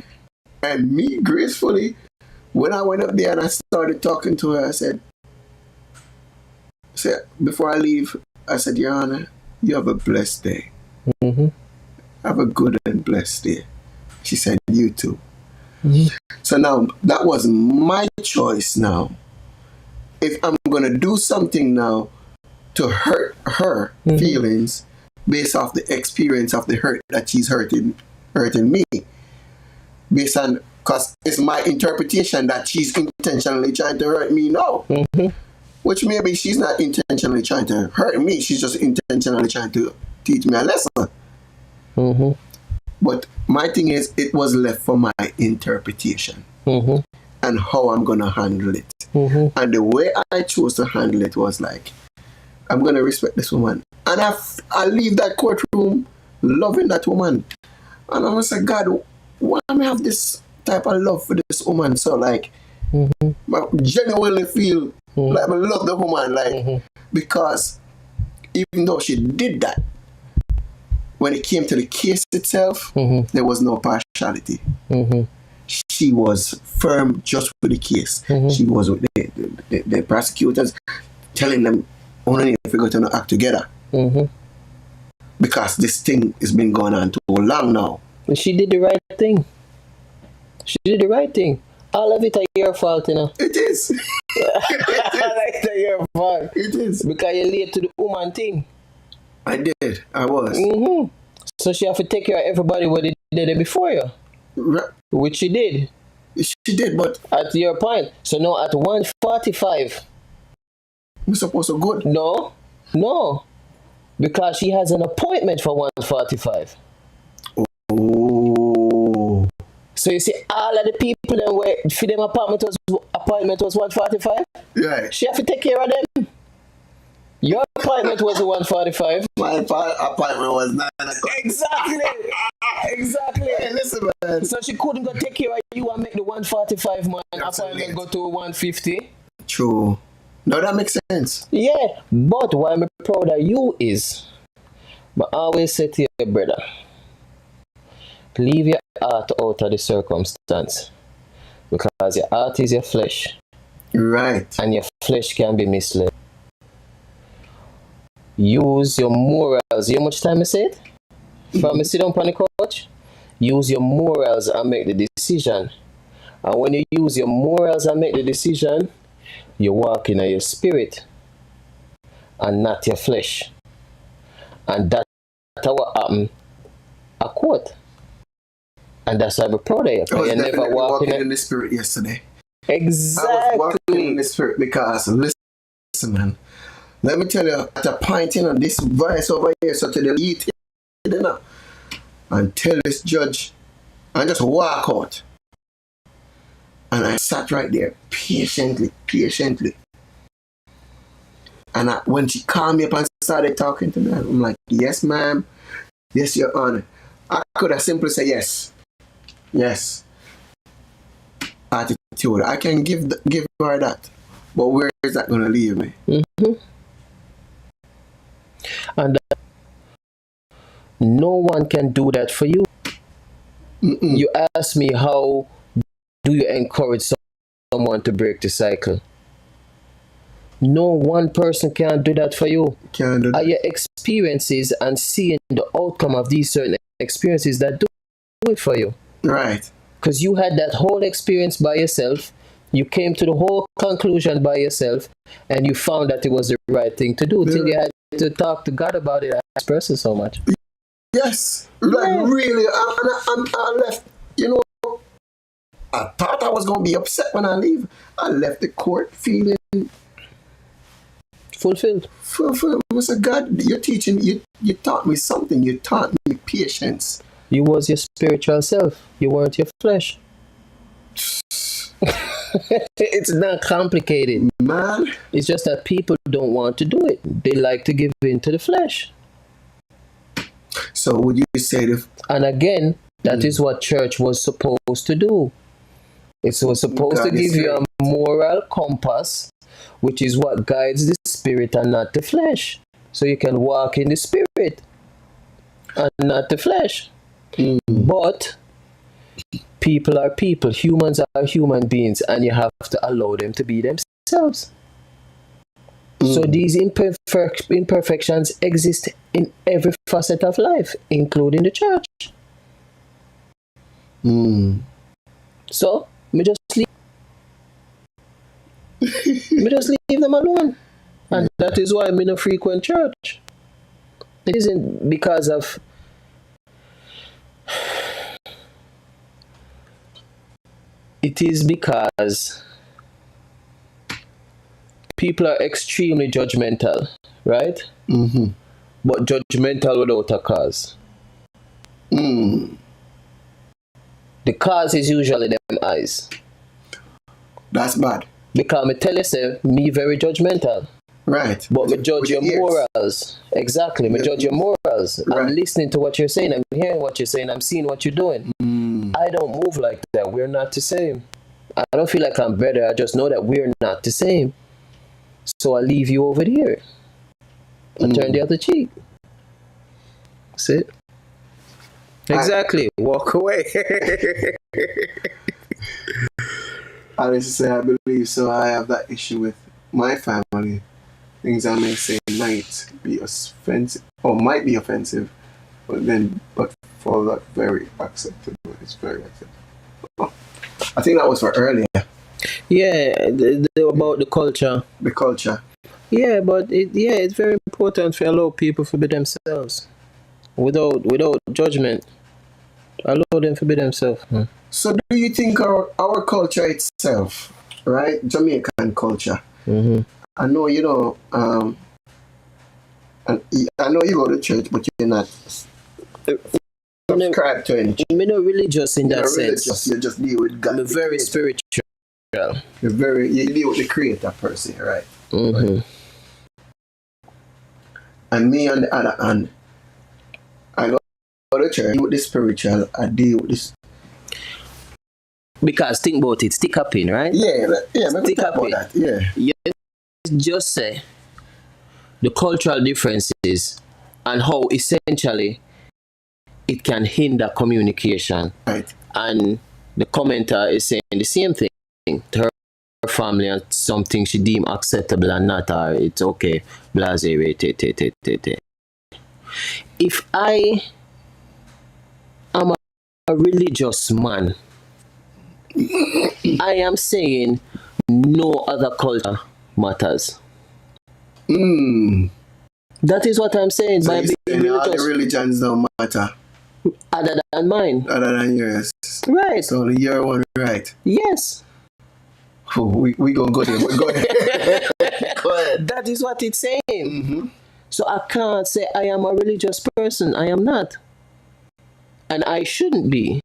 And me, gracefully, when I went up there and I started talking to her, I said, before I leave, I said, Your Honor, you have a blessed day. Have a good and blessed day. She said, you too. So now, that was my choice now. If I'm going to do something now to hurt her feelings based off the experience of the hurt that she's hurting me, based on, because it's my interpretation that she's intentionally trying to hurt me now. Which maybe she's not intentionally trying to hurt me, she's just intentionally trying to teach me a lesson. But my thing is, it was left for my interpretation and how I'm going to handle it. And the way I chose to handle it was like, I'm going to respect this woman. And I leave that courtroom loving that woman. And I'm going to say, God, why do I have this type of love for this woman? So like, I genuinely feel like I love the woman. Like, because even though she did that, when it came to the case itself, there was no partiality. She was firm just with the case. She was with the prosecutors, telling them only if we're going to act together. Because this thing has been going on too long now. And she did the right thing. She did the right thing. All of it is your fault, you know. It is. It's your fault. It is. Because you're late to the woman thing. I did. I was. So she have to take care of everybody what they did it before you. Which she did. She did, but at your point. So now at 145. We're supposed to go. No. Because she has an appointment for 145. Oh. So you see, all of the people that were for them appointment was 145. Right. She have to take care of them. Your appointment was 145. My appointment was 9 o'clock. Exactly. Hey, listen, man. So she couldn't go take care of you and make the 145 man appointment go to 150. True. No, that makes sense. Yeah, but why I'm proud of you is, but I always say to your brother, leave your heart out of the circumstance, because your heart is your flesh. Right. And your flesh can be misled. Use your morals. You know how much time I said? From me sit down on the couch, use your morals and make the decision. And when you use your morals and make the decision, you walk in your spirit and not your flesh. And that's what happened. A quote. And that's why we're proud of you. I was You never definitely walk walking in in the spirit yesterday. Exactly. I was walking in the spirit because, listen, man, let me tell you, at a point, this voice over here, so to the elite, and tell this judge, and just walk out. And I sat right there, patiently. And when she called me up and started talking to me, I'm like, yes, ma'am. Yes, Your Honor. I could have simply said yes. Yes. Attitude. I can give her that. But where is that going to leave me? Mm-hmm. And no one can do that for you. Mm-mm. You ask me, how do you encourage someone to break the cycle? No one person can do that for you. Can't do that. Are your experiences and seeing the outcome of these certain experiences that do it for you. Right. Because you had that whole experience by yourself. You came to the whole conclusion by yourself, and you found that it was the right thing to do till you had to talk to God about it and express it so much. Yes. Like, really, I left, I thought I was going to be upset when I leave. I left the court feeling fulfilled. I said, God, you're teaching, you taught me something. You taught me patience. You was your spiritual self. You weren't your flesh. It's not complicated. Man. It's just that people don't want to do it. They like to give in to the flesh. So would you say And again, that is what church was supposed to do. It was supposed to give you a moral compass, which is what guides the spirit and not the flesh. So you can walk in the spirit and not the flesh. But people are people. Humans are human beings, and you have to allow them to be themselves. So these imperfections exist in every facet of life, including the church. So me just leave them alone. And that is why I'm in a frequent church. It isn't because of it is because people are extremely judgmental, right? But judgmental without a cause. The cause is usually them eyes. That's bad. Because me tell you, say, me very judgmental. Right. But me judge your morals. Exactly. Me judge your morals. Right. I'm listening to what you're saying. I'm hearing what you're saying. I'm seeing what you're doing. I don't move like that. We're not the same. I don't feel like I'm better. I just know that we're not the same. So I leave you over here. I turn the other cheek. That's it. Exactly. Walk away. I believe so. I have that issue with my family. Things I may say might be offensive, or might be offensive, but for that, very acceptable. It's very acceptable. I think that was for earlier. Yeah, about the culture. The culture. Yeah, but it's very important to allow people to be themselves, without judgment. Allow them to be themselves. So, do you think our culture itself, right, Jamaican culture? I know and I know you go to church, but you're not subscribed to anything. You're not religious in that sense. You just deal with God. You're very spiritual. You deal with the Creator per se, right? And me, on the other hand, I go to church, deal with the spiritual, I deal with this. Because think about it, stick up in, right? Yeah, stick up in. That. Yeah. Just say the cultural differences and how essentially it can hinder communication. Right. And the commenter is saying the same thing to her family, and something she deemed acceptable and not, or it's okay, blase, If I am a religious man, I am saying no other culture matters. That is what I'm saying. So by being religious. All the religions don't matter. other than mine. Other than yours. Right. So only your one right. Yes. Oh, we gonna go there. Go ahead. Go ahead. That is what it's saying. So I can't say I am a religious person. I am not. And I shouldn't be.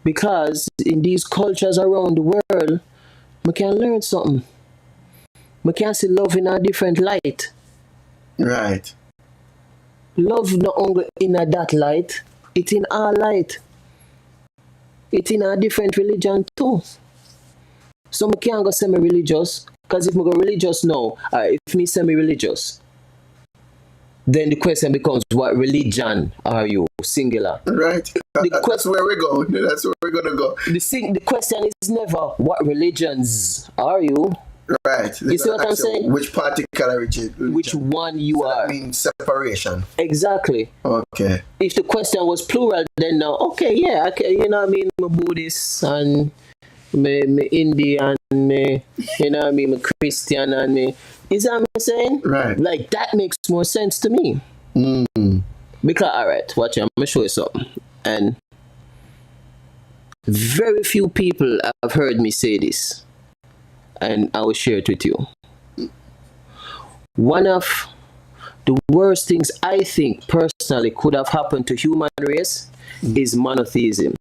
Because in these cultures around the world, we can learn something. We can see love in a different light. Right. Love not only in a that light, it's in our light. It's in a different religion too. So I can't go say me religious, because if I go religious now, if me say me religious, then the question becomes, what religion are you? Singular. Right. That's where we're going. That's where we're gonna go. The question is never, what religions are you? Right. You see what I'm saying? Which particular religion? Which one you are? That means separation. Exactly. Okay. If the question was plural, then now, okay, yeah, okay, you know what I mean, I'm Buddhist and me Indian, me, you know what I mean, me Christian and me. Is that what I'm saying? Right. Like, that makes more sense to me. Because, alright, watch it, I'm going to show you something. And very few people have heard me say this. And I will share it with you. One of the worst things I think personally could have happened to human race is monotheism.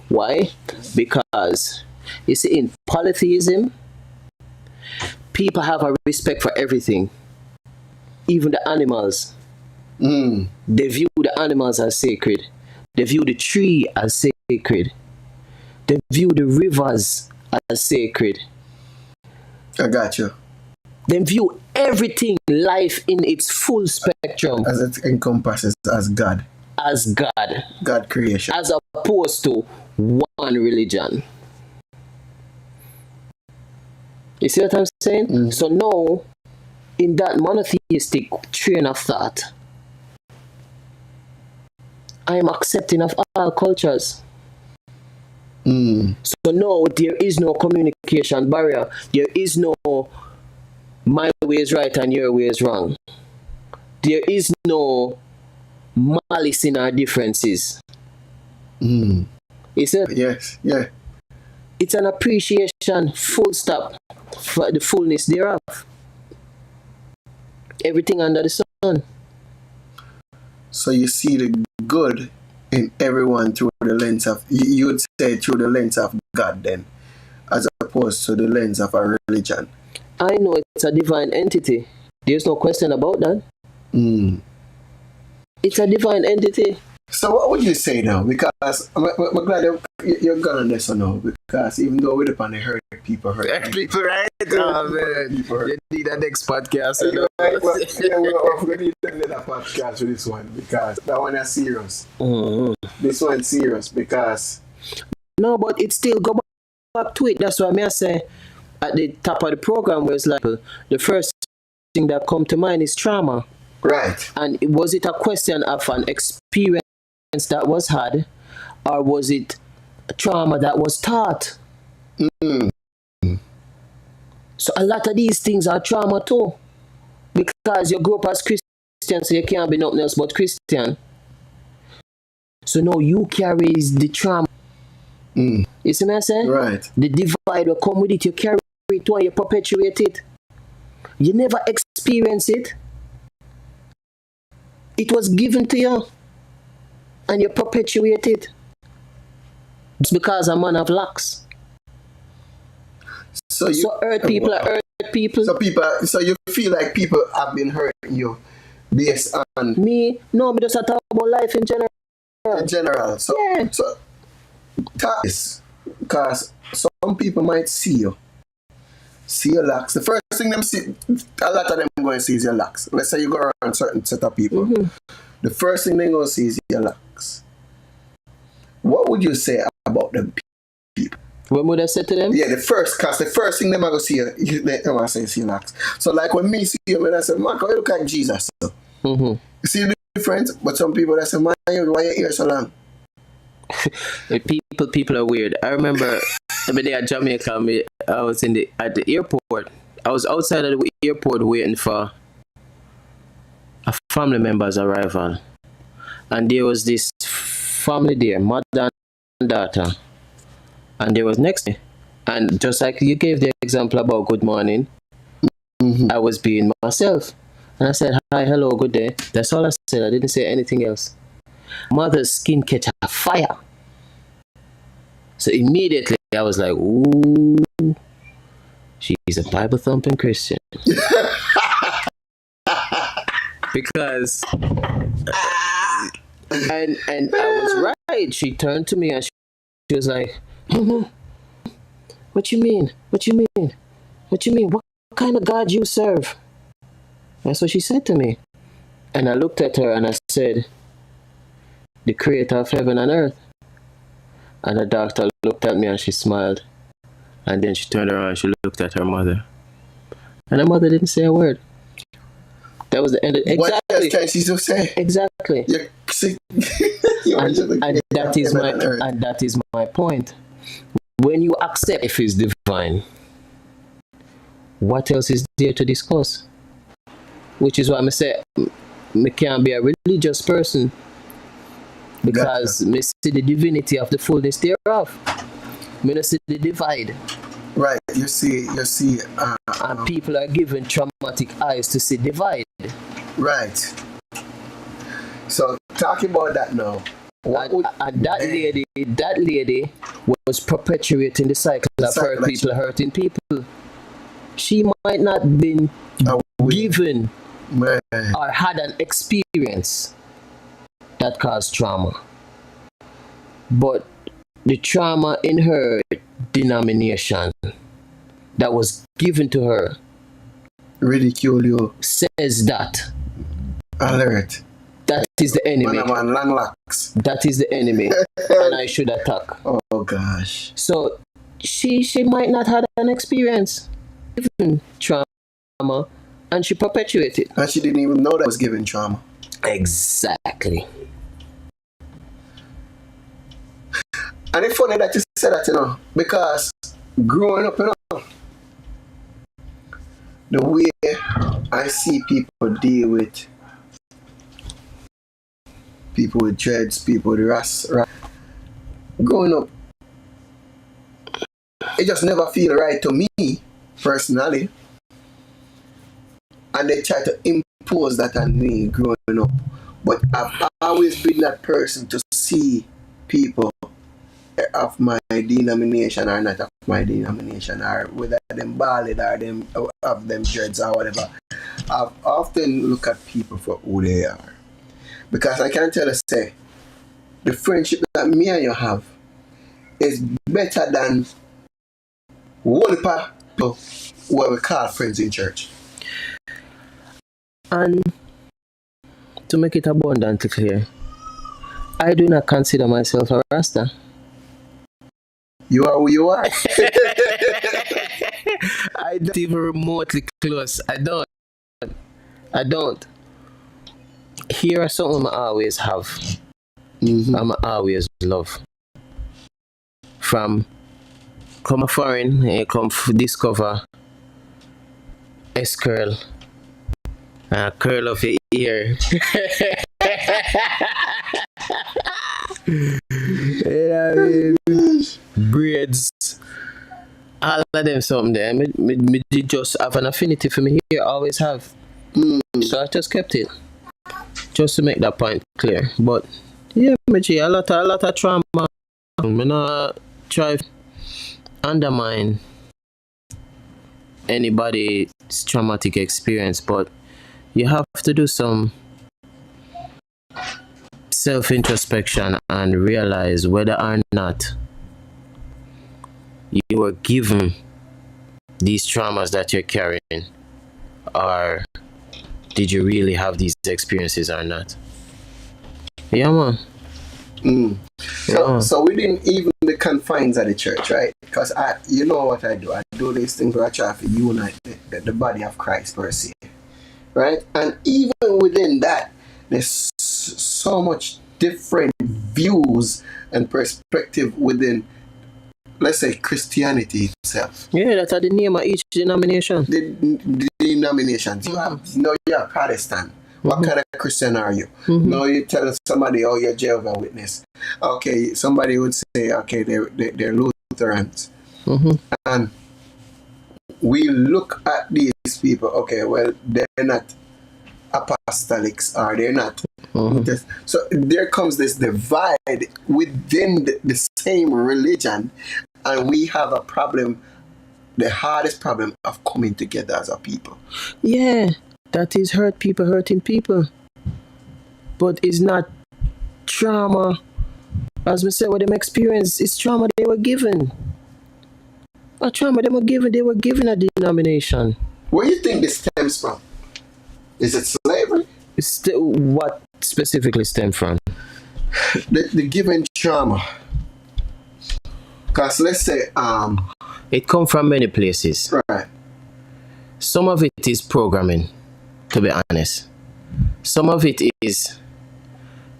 Why? Because you see, in polytheism, people have a respect for everything, even the animals. They view the animals as sacred. They view the tree as sacred. They view the rivers as sacred. I got you. They view everything, life in its full spectrum, As it encompasses as God. as God. God creation. As opposed to one religion. You see what I'm saying? So now, in that monotheistic train of thought, I am accepting of all cultures. So now there is no communication barrier. There is no my way is right and your way is wrong. There is no malice in our differences. Is it? Yes, yeah. It's an appreciation, full stop, for the fullness thereof. Everything under the sun. So you see the good in everyone through the lens of, you would say through the lens of God then, as opposed to the lens of a religion. I know it's a divine entity. There's no question about that. It's a divine entity. So what would you say now? Because I'm glad you're gone on this one now. Because even though we're upon the hurt people, People, right? Oh, man. You need a next podcast. We're going to need another podcast for this one. Because that one is serious. This one's serious because... No, but it still go back to it. That's why I say at the top of the program where it's like the first thing that come to mind is trauma. Right. And was it a question of an experience that was had, or was it a trauma that was taught? So a lot of these things are trauma too, because you grew up as Christian, so you can't be nothing else but Christian. So now you carry the trauma. You see what I'm saying? Right. The divide will come with it. You carry it and you perpetuate it. You never experience it. It was given to you. And you perpetuate it. It's because a man have lacks. So earth people are earth people. So you feel like people have been hurting you based on... Me just talk about life in general. In general. So, yeah. So talk this, because some people might see your locks. The first thing them see, a lot of them going to see is your locks. Let's say you go around certain set of people. The first thing they going to see is your locks. What would you say about them people? What would I say to them? Yeah, the first thing they might see, they want to say is your locks. So like when me see you, I say, Mark, you look like Jesus. You see the difference? But some people that say, man, why your ear so long? People are weird. I remember the day at Jamaica, I was at the airport. I was outside of the airport waiting for a family member's arrival. And there was this family there, mother and daughter. And there was next day. And just like you gave the example about good morning, I was being myself. And I said, hi, hello, good day. That's all I said. I didn't say anything else. Mother's skin catch a fire. So immediately I was like, ooh, she's a Bible thumping Christian. Because and I was right. She turned to me and she was like, what you mean? What you mean? What you mean? What kind of God you serve? That's what she said to me. And I looked at her and I said, the creator of heaven and earth. And the doctor looked at me and she smiled. And then she turned around and she looked at her mother. And her mother didn't say a word. That was the end of it. Exactly. What else can she still say? Exactly. And that is my point. When you accept if it's divine, what else is there to discuss? Which is why I say I can't be a religious person, because I see the divinity of the fullness thereof. I don't see the divide. Right, you see, and people are given traumatic eyes to see divide. Right. So talking about that now, that lady was perpetuating the cycle of hurt people hurting people. She might not have been given or had an experience that caused trauma, but the trauma in her denomination that was given to her, ridicule you, says that alert, that is the enemy. That is the enemy, and I should attack. Oh gosh. So she might not have an experience given trauma, and she perpetuated, and she didn't even know that was given trauma. Exactly. And it's funny that you said that, because growing up, the way I see people deal with people with dreads, people with ras, growing up, it just never feel right to me personally, and they try to impose that on me growing up. But I've always been that person to see people of my denomination or not of my denomination, or whether them ballad or them of them dreads or whatever. I've often look at people for who they are, because I can tell you, say, the friendship that me and you have is better than one part of what we call friends in church. And to make it abundantly clear, I do not consider myself a Rasta. You are who you are. I don't even remotely close. I don't. Here are something I always have. I'm always love. From come a foreign, I come discover S-curl. Curl of your ear. You know what I mean? Braids. All of them something there. Me just have an affinity for me here, always have. So I just kept it. Just to make that point clear. But yeah, a lot of trauma. I'm not try to undermine anybody's traumatic experience, but you have to do some self-introspection and realize whether or not you were given these traumas that you're carrying, or did you really have these experiences or not. Yeah, man. So within even the confines of the church, right? Because you know what I do. I do these things where I try to unite the body of Christ per se. Right? And even within that, there's so much different views and perspective within, let's say, Christianity itself. Yeah, that's the name of each denomination. The denominations. You have Protestant, What kind of Christian are you? Now you tell somebody, oh, you're Jehovah's Witness. Okay, somebody would say, okay, they're Lutherans. And we look at these people, okay, well, they're not apostolics, or they're not. So there comes this divide within the same religion, and we have a problem, the hardest problem of coming together as a people. Yeah, that is hurting people. But it's not trauma. As we said, what them experience is trauma they were given. A trauma they were given a denomination. Where do you think this stems from? Is it slavery? What specifically stem from? The given trauma. Because let's say it come from many places. Right. Some of it is programming, to be honest. Some of it is,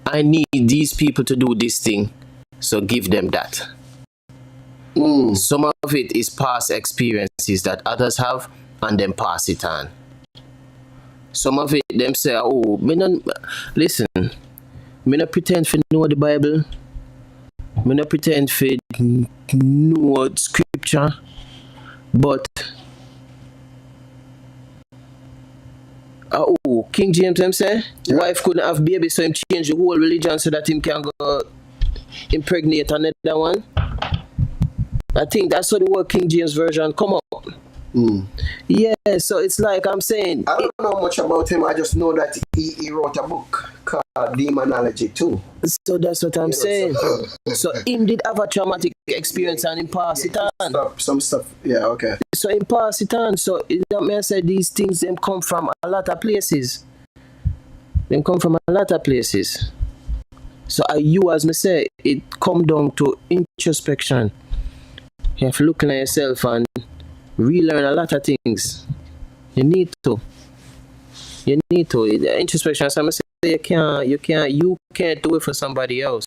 I need these people to do this thing, so give them that. Some of it is past experiences that others have, and then pass it on. Some of it, them say, oh, listen, me not pretend to know the Bible. Me not pretend to know scripture. But, King James, them say, wife couldn't have baby, so him change the whole religion so that him can go impregnate another one. I think that's how the word King James Version come up. Yeah, so it's like I'm saying. I don't know much about him. I just know that he wrote a book called Demonology too. So that's what I'm saying. So him did have a traumatic experience and him pass it on. Some stuff, yeah, okay. So him pass it on. So that means I said these things them come from a lot of places. Them come from a lot of places. So you, as me say, it come down to introspection. You have to look at yourself and relearn a lot of things. You need to. Introspection. So I say you can't do it for somebody else.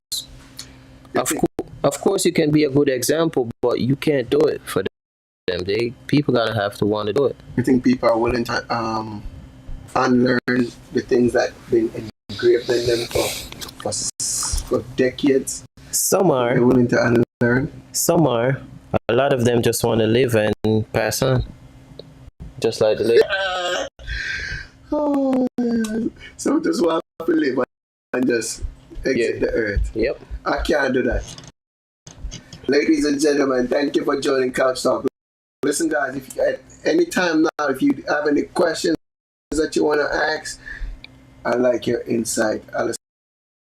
Of course, you can be a good example, but you can't do it for them. People gotta have to want to do it. You think people are willing to unlearn the things that been engraved in them for decades? Some are. They're willing to unlearn. Some are. A lot of them just want to live and pass on. Just like the lady. So just want to live and just exit the earth. Yep. I can't do that. Ladies and gentlemen, thank you for joining Couch Talk. Listen, guys, if you, at any time now, if you have any questions that you want to ask, I like your insight. Allison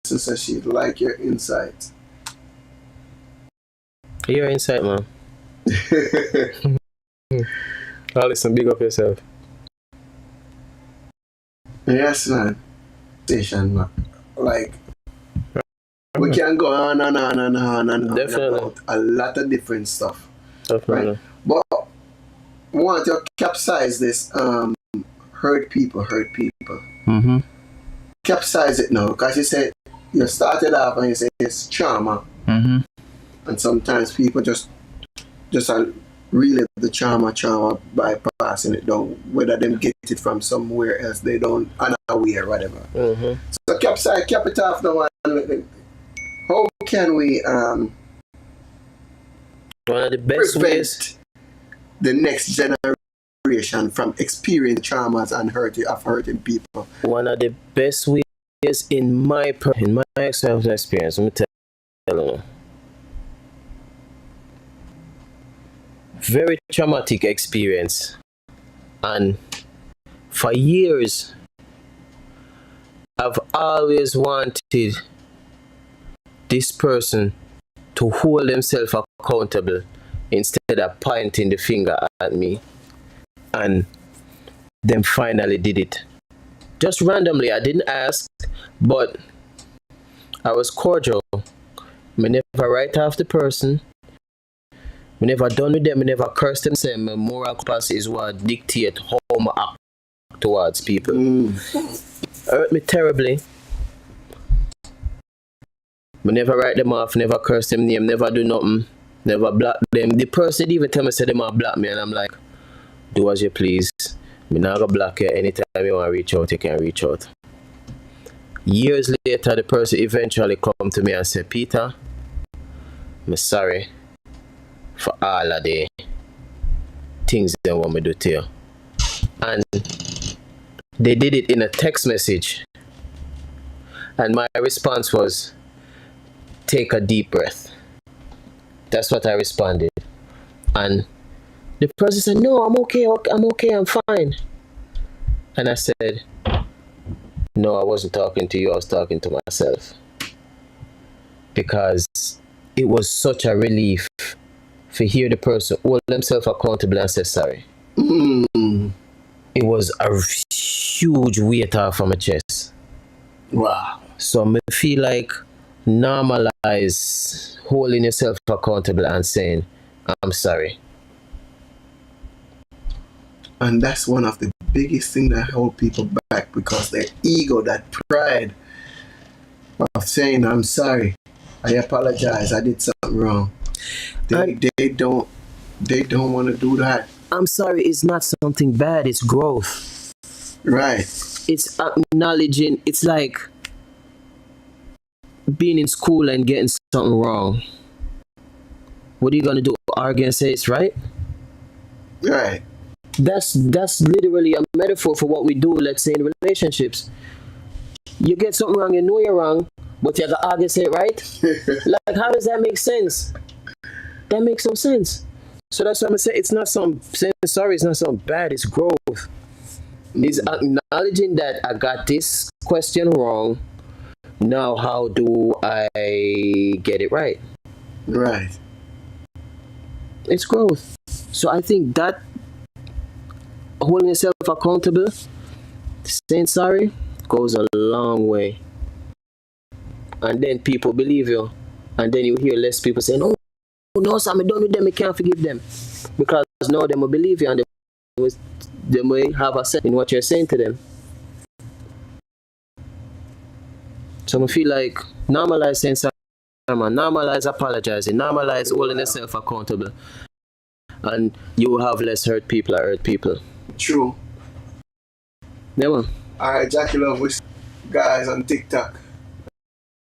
says she'd like your insight. Your insight, man. Allison, big up yourself. Yes, man. Station, man. Like, we can go on and on and on and on about a lot of different stuff. Definitely. Right? But I want to capsize this hurt people. Capsize it now, because you said you started off and you said it's trauma. And sometimes people just relive the trauma by passing it down, whether them get it from somewhere else, they don't unaware, whatever. So cap it off now. How can we one of the best prevent ways the next generation from experiencing traumas and hurting people? One of the best ways in my experience, let me tell you. Very traumatic experience, and for years I've always wanted this person to hold themselves accountable instead of pointing the finger at me, and them finally did it. Just randomly, I didn't ask, but I was cordial. Me never write off the person. We never done with them, we never cursed them. Say my moral capacity is what dictate how I act towards people. Hurt me terribly. We never write them off, never curse them name, never do nothing, never block them. The person even tell me say they might block me, and I'm like, do as you please. Me not gonna block you. Anytime you want to reach out, you can reach out. Years later, the person eventually come to me and say, Peter, I'm sorry for all of the things they want me to do to you. And they did it in a text message. And my response was, take a deep breath. That's what I responded. And the person said, no, I'm okay, I'm fine. And I said, no, I wasn't talking to you, I was talking to myself. Because it was such a relief to hear the person hold themselves accountable and say sorry. It was a huge weight off of my chest. Wow. So I feel like normalize holding yourself accountable and saying, I'm sorry. And that's one of the biggest things that hold people back, because their ego, that pride of saying, I'm sorry, I apologize, I did something wrong. They don't want to do that. I'm sorry, it's not something bad, it's growth. Right. It's acknowledging, it's like being in school and getting something wrong. What are you going to do? Argue and say it's right? Right. That's literally a metaphor for what we do, let's say, in relationships. You get something wrong, you know you're wrong, but you have to argue and say it right? Like, how does that make sense? That makes no sense. So that's what I'm going to say. It's not something, saying sorry, it's not something bad, it's growth. It's acknowledging that I got this question wrong. Now, how do I get it right? Right. It's growth. So I think that holding yourself accountable, saying sorry, goes a long way. And then people believe you. And then you hear less people saying, oh, no, Sam, I'm done with them, I can't forgive them. Because now they will believe you and they may have a sense in what you're saying to them. So I feel like normalize saying sorry, normalize apologizing, normalize holding yourself accountable. And you will have less hurt people or hurt people. True. Yeah, man. Alright, Jackie Love, with guys on TikTok,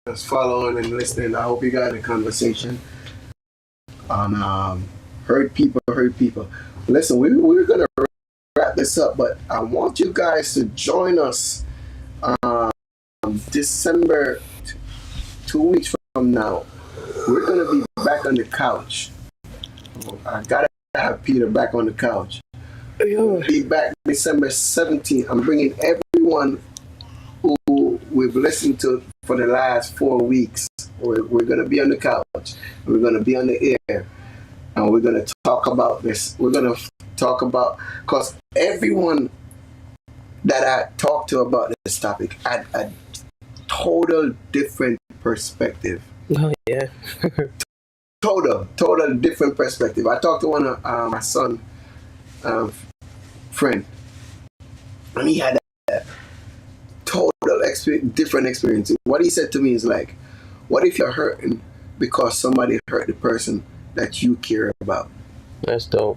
just following and listening. I hope you got a conversation on hurt people. Listen, we're gonna wrap this up, but I want you guys to join us December 2 weeks from now. We're gonna be back on the couch. I gotta have Peter back on the couch. We'll be back December 17th. I'm bringing everyone who we've listened to for the last 4 weeks. We're going to be on the couch. We're going to be on the air. And we're going to talk about this. We're going to talk about, because everyone that I talked to about this topic had a total different perspective. Oh, yeah. total different perspective. I talked to one of my son friend, and he had a total different experience. What he said to me is like, what if you're hurting because somebody hurt the person that you care about? That's dope.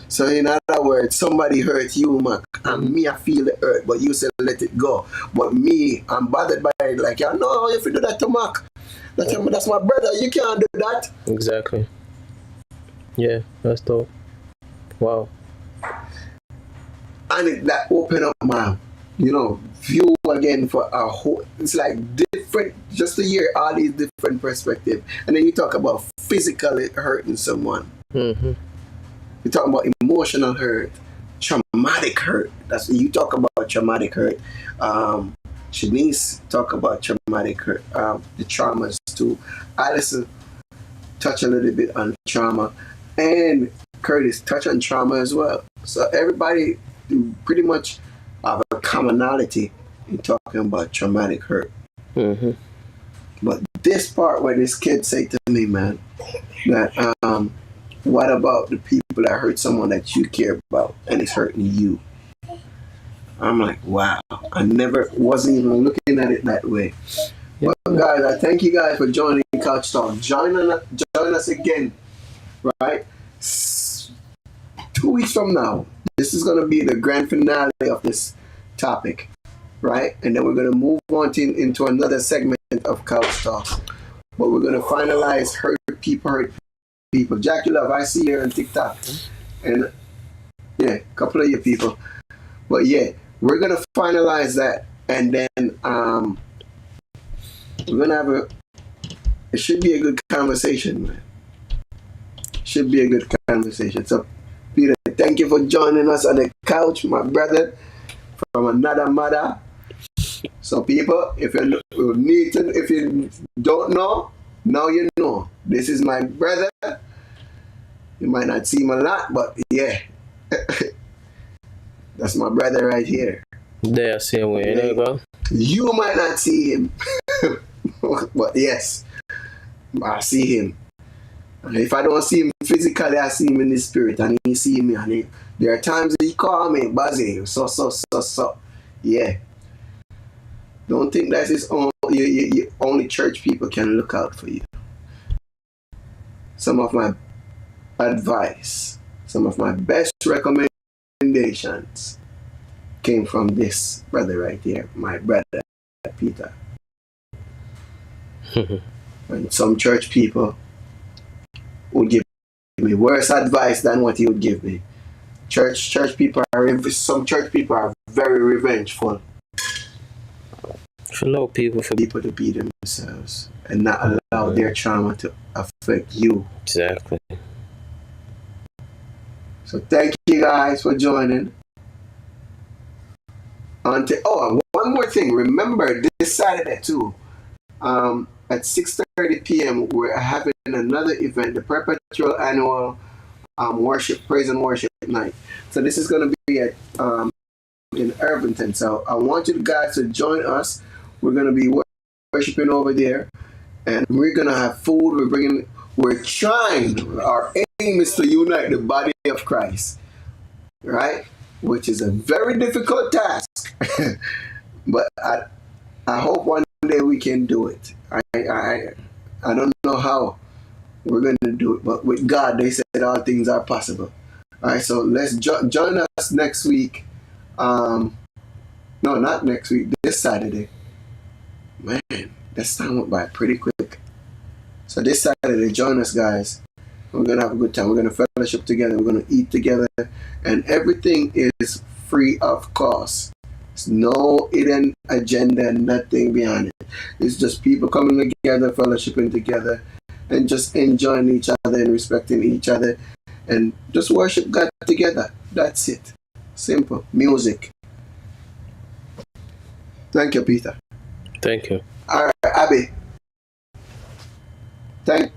So in other words, somebody hurt you, Mac, and me, I feel the hurt, but you said let it go. But me, I'm bothered by it. Like, I know if you do that to Mac, that's my brother. You can't do that. Exactly. Yeah, that's dope. Wow. And that opened up my, view again for a whole. It's like different, just to hear all these different perspectives. And then you talk about physically hurting someone. Mm-hmm. You talk about emotional hurt, traumatic hurt. That's what you talk about, traumatic hurt. Shanice talk about traumatic hurt. The traumas too. Allison touch a little bit on trauma. And Curtis touch on trauma as well. So everybody pretty much have a commonality in talking about traumatic hurt. Mm-hmm. But this part where this kid said to me, man, that what about the people that hurt someone that you care about and it's hurting you? I'm like, wow. I wasn't even looking at it that way. But guys, I thank you guys for joining Couch Talk. Join us again. Right? 2 weeks from now, this is going to be the grand finale of this topic, right? And then we're going to move on into another segment of Couch Talk. But we're going to finalize hurt people. Jackie Love, I see you on TikTok. And yeah, a couple of you people. But yeah, we're going to finalize that. And then we're going to have it should be a good conversation, man. Should be a good conversation. So, Peter, thank you for joining us on the couch, my brother, from another mother. So, people, if you don't know, now you know. This is my brother. You might not see him a lot, but yeah, that's my brother right here. There, same way, you know, bro. You might not see him, but yes, I see him. And if I don't see him physically, I see him in the spirit, and he see me. And there are times he call me, Buzzy, so. Yeah. Don't think that is only church people can look out for you. Some of my advice, some of my best recommendations came from this brother right here, my brother, Peter. And some church people would give me worse advice than what he would give me. Some church people are very revengeful. Allow people to be themselves and not allow their trauma to affect you. Exactly. So thank you guys for joining. One more thing. Remember this Saturday too. At 6:30 p.m. we're having another event, the perpetual annual praise and worship night. So this is going to be at in Irvington. So I want you guys to join us. We're going to be worshiping over there, and we're going to have food. We're trying. Our aim is to unite the body of Christ, right? Which is a very difficult task, but I hope one day we can do it. I don't know how we're going to do it, but with God, they said all things are possible. All right, so let's join us next week. No, not next week. This Saturday. Man, this time went by pretty quick. So this Saturday, join us, guys. We're going to have a good time. We're going to fellowship together. We're going to eat together. And everything is free of cost. There's no hidden agenda, nothing behind it. It's just people coming together, fellowshipping together, and just enjoying each other and respecting each other. And just worship God together. That's it. Simple. Music. Thank you, Peter. Thank you. All right, Abby. Thank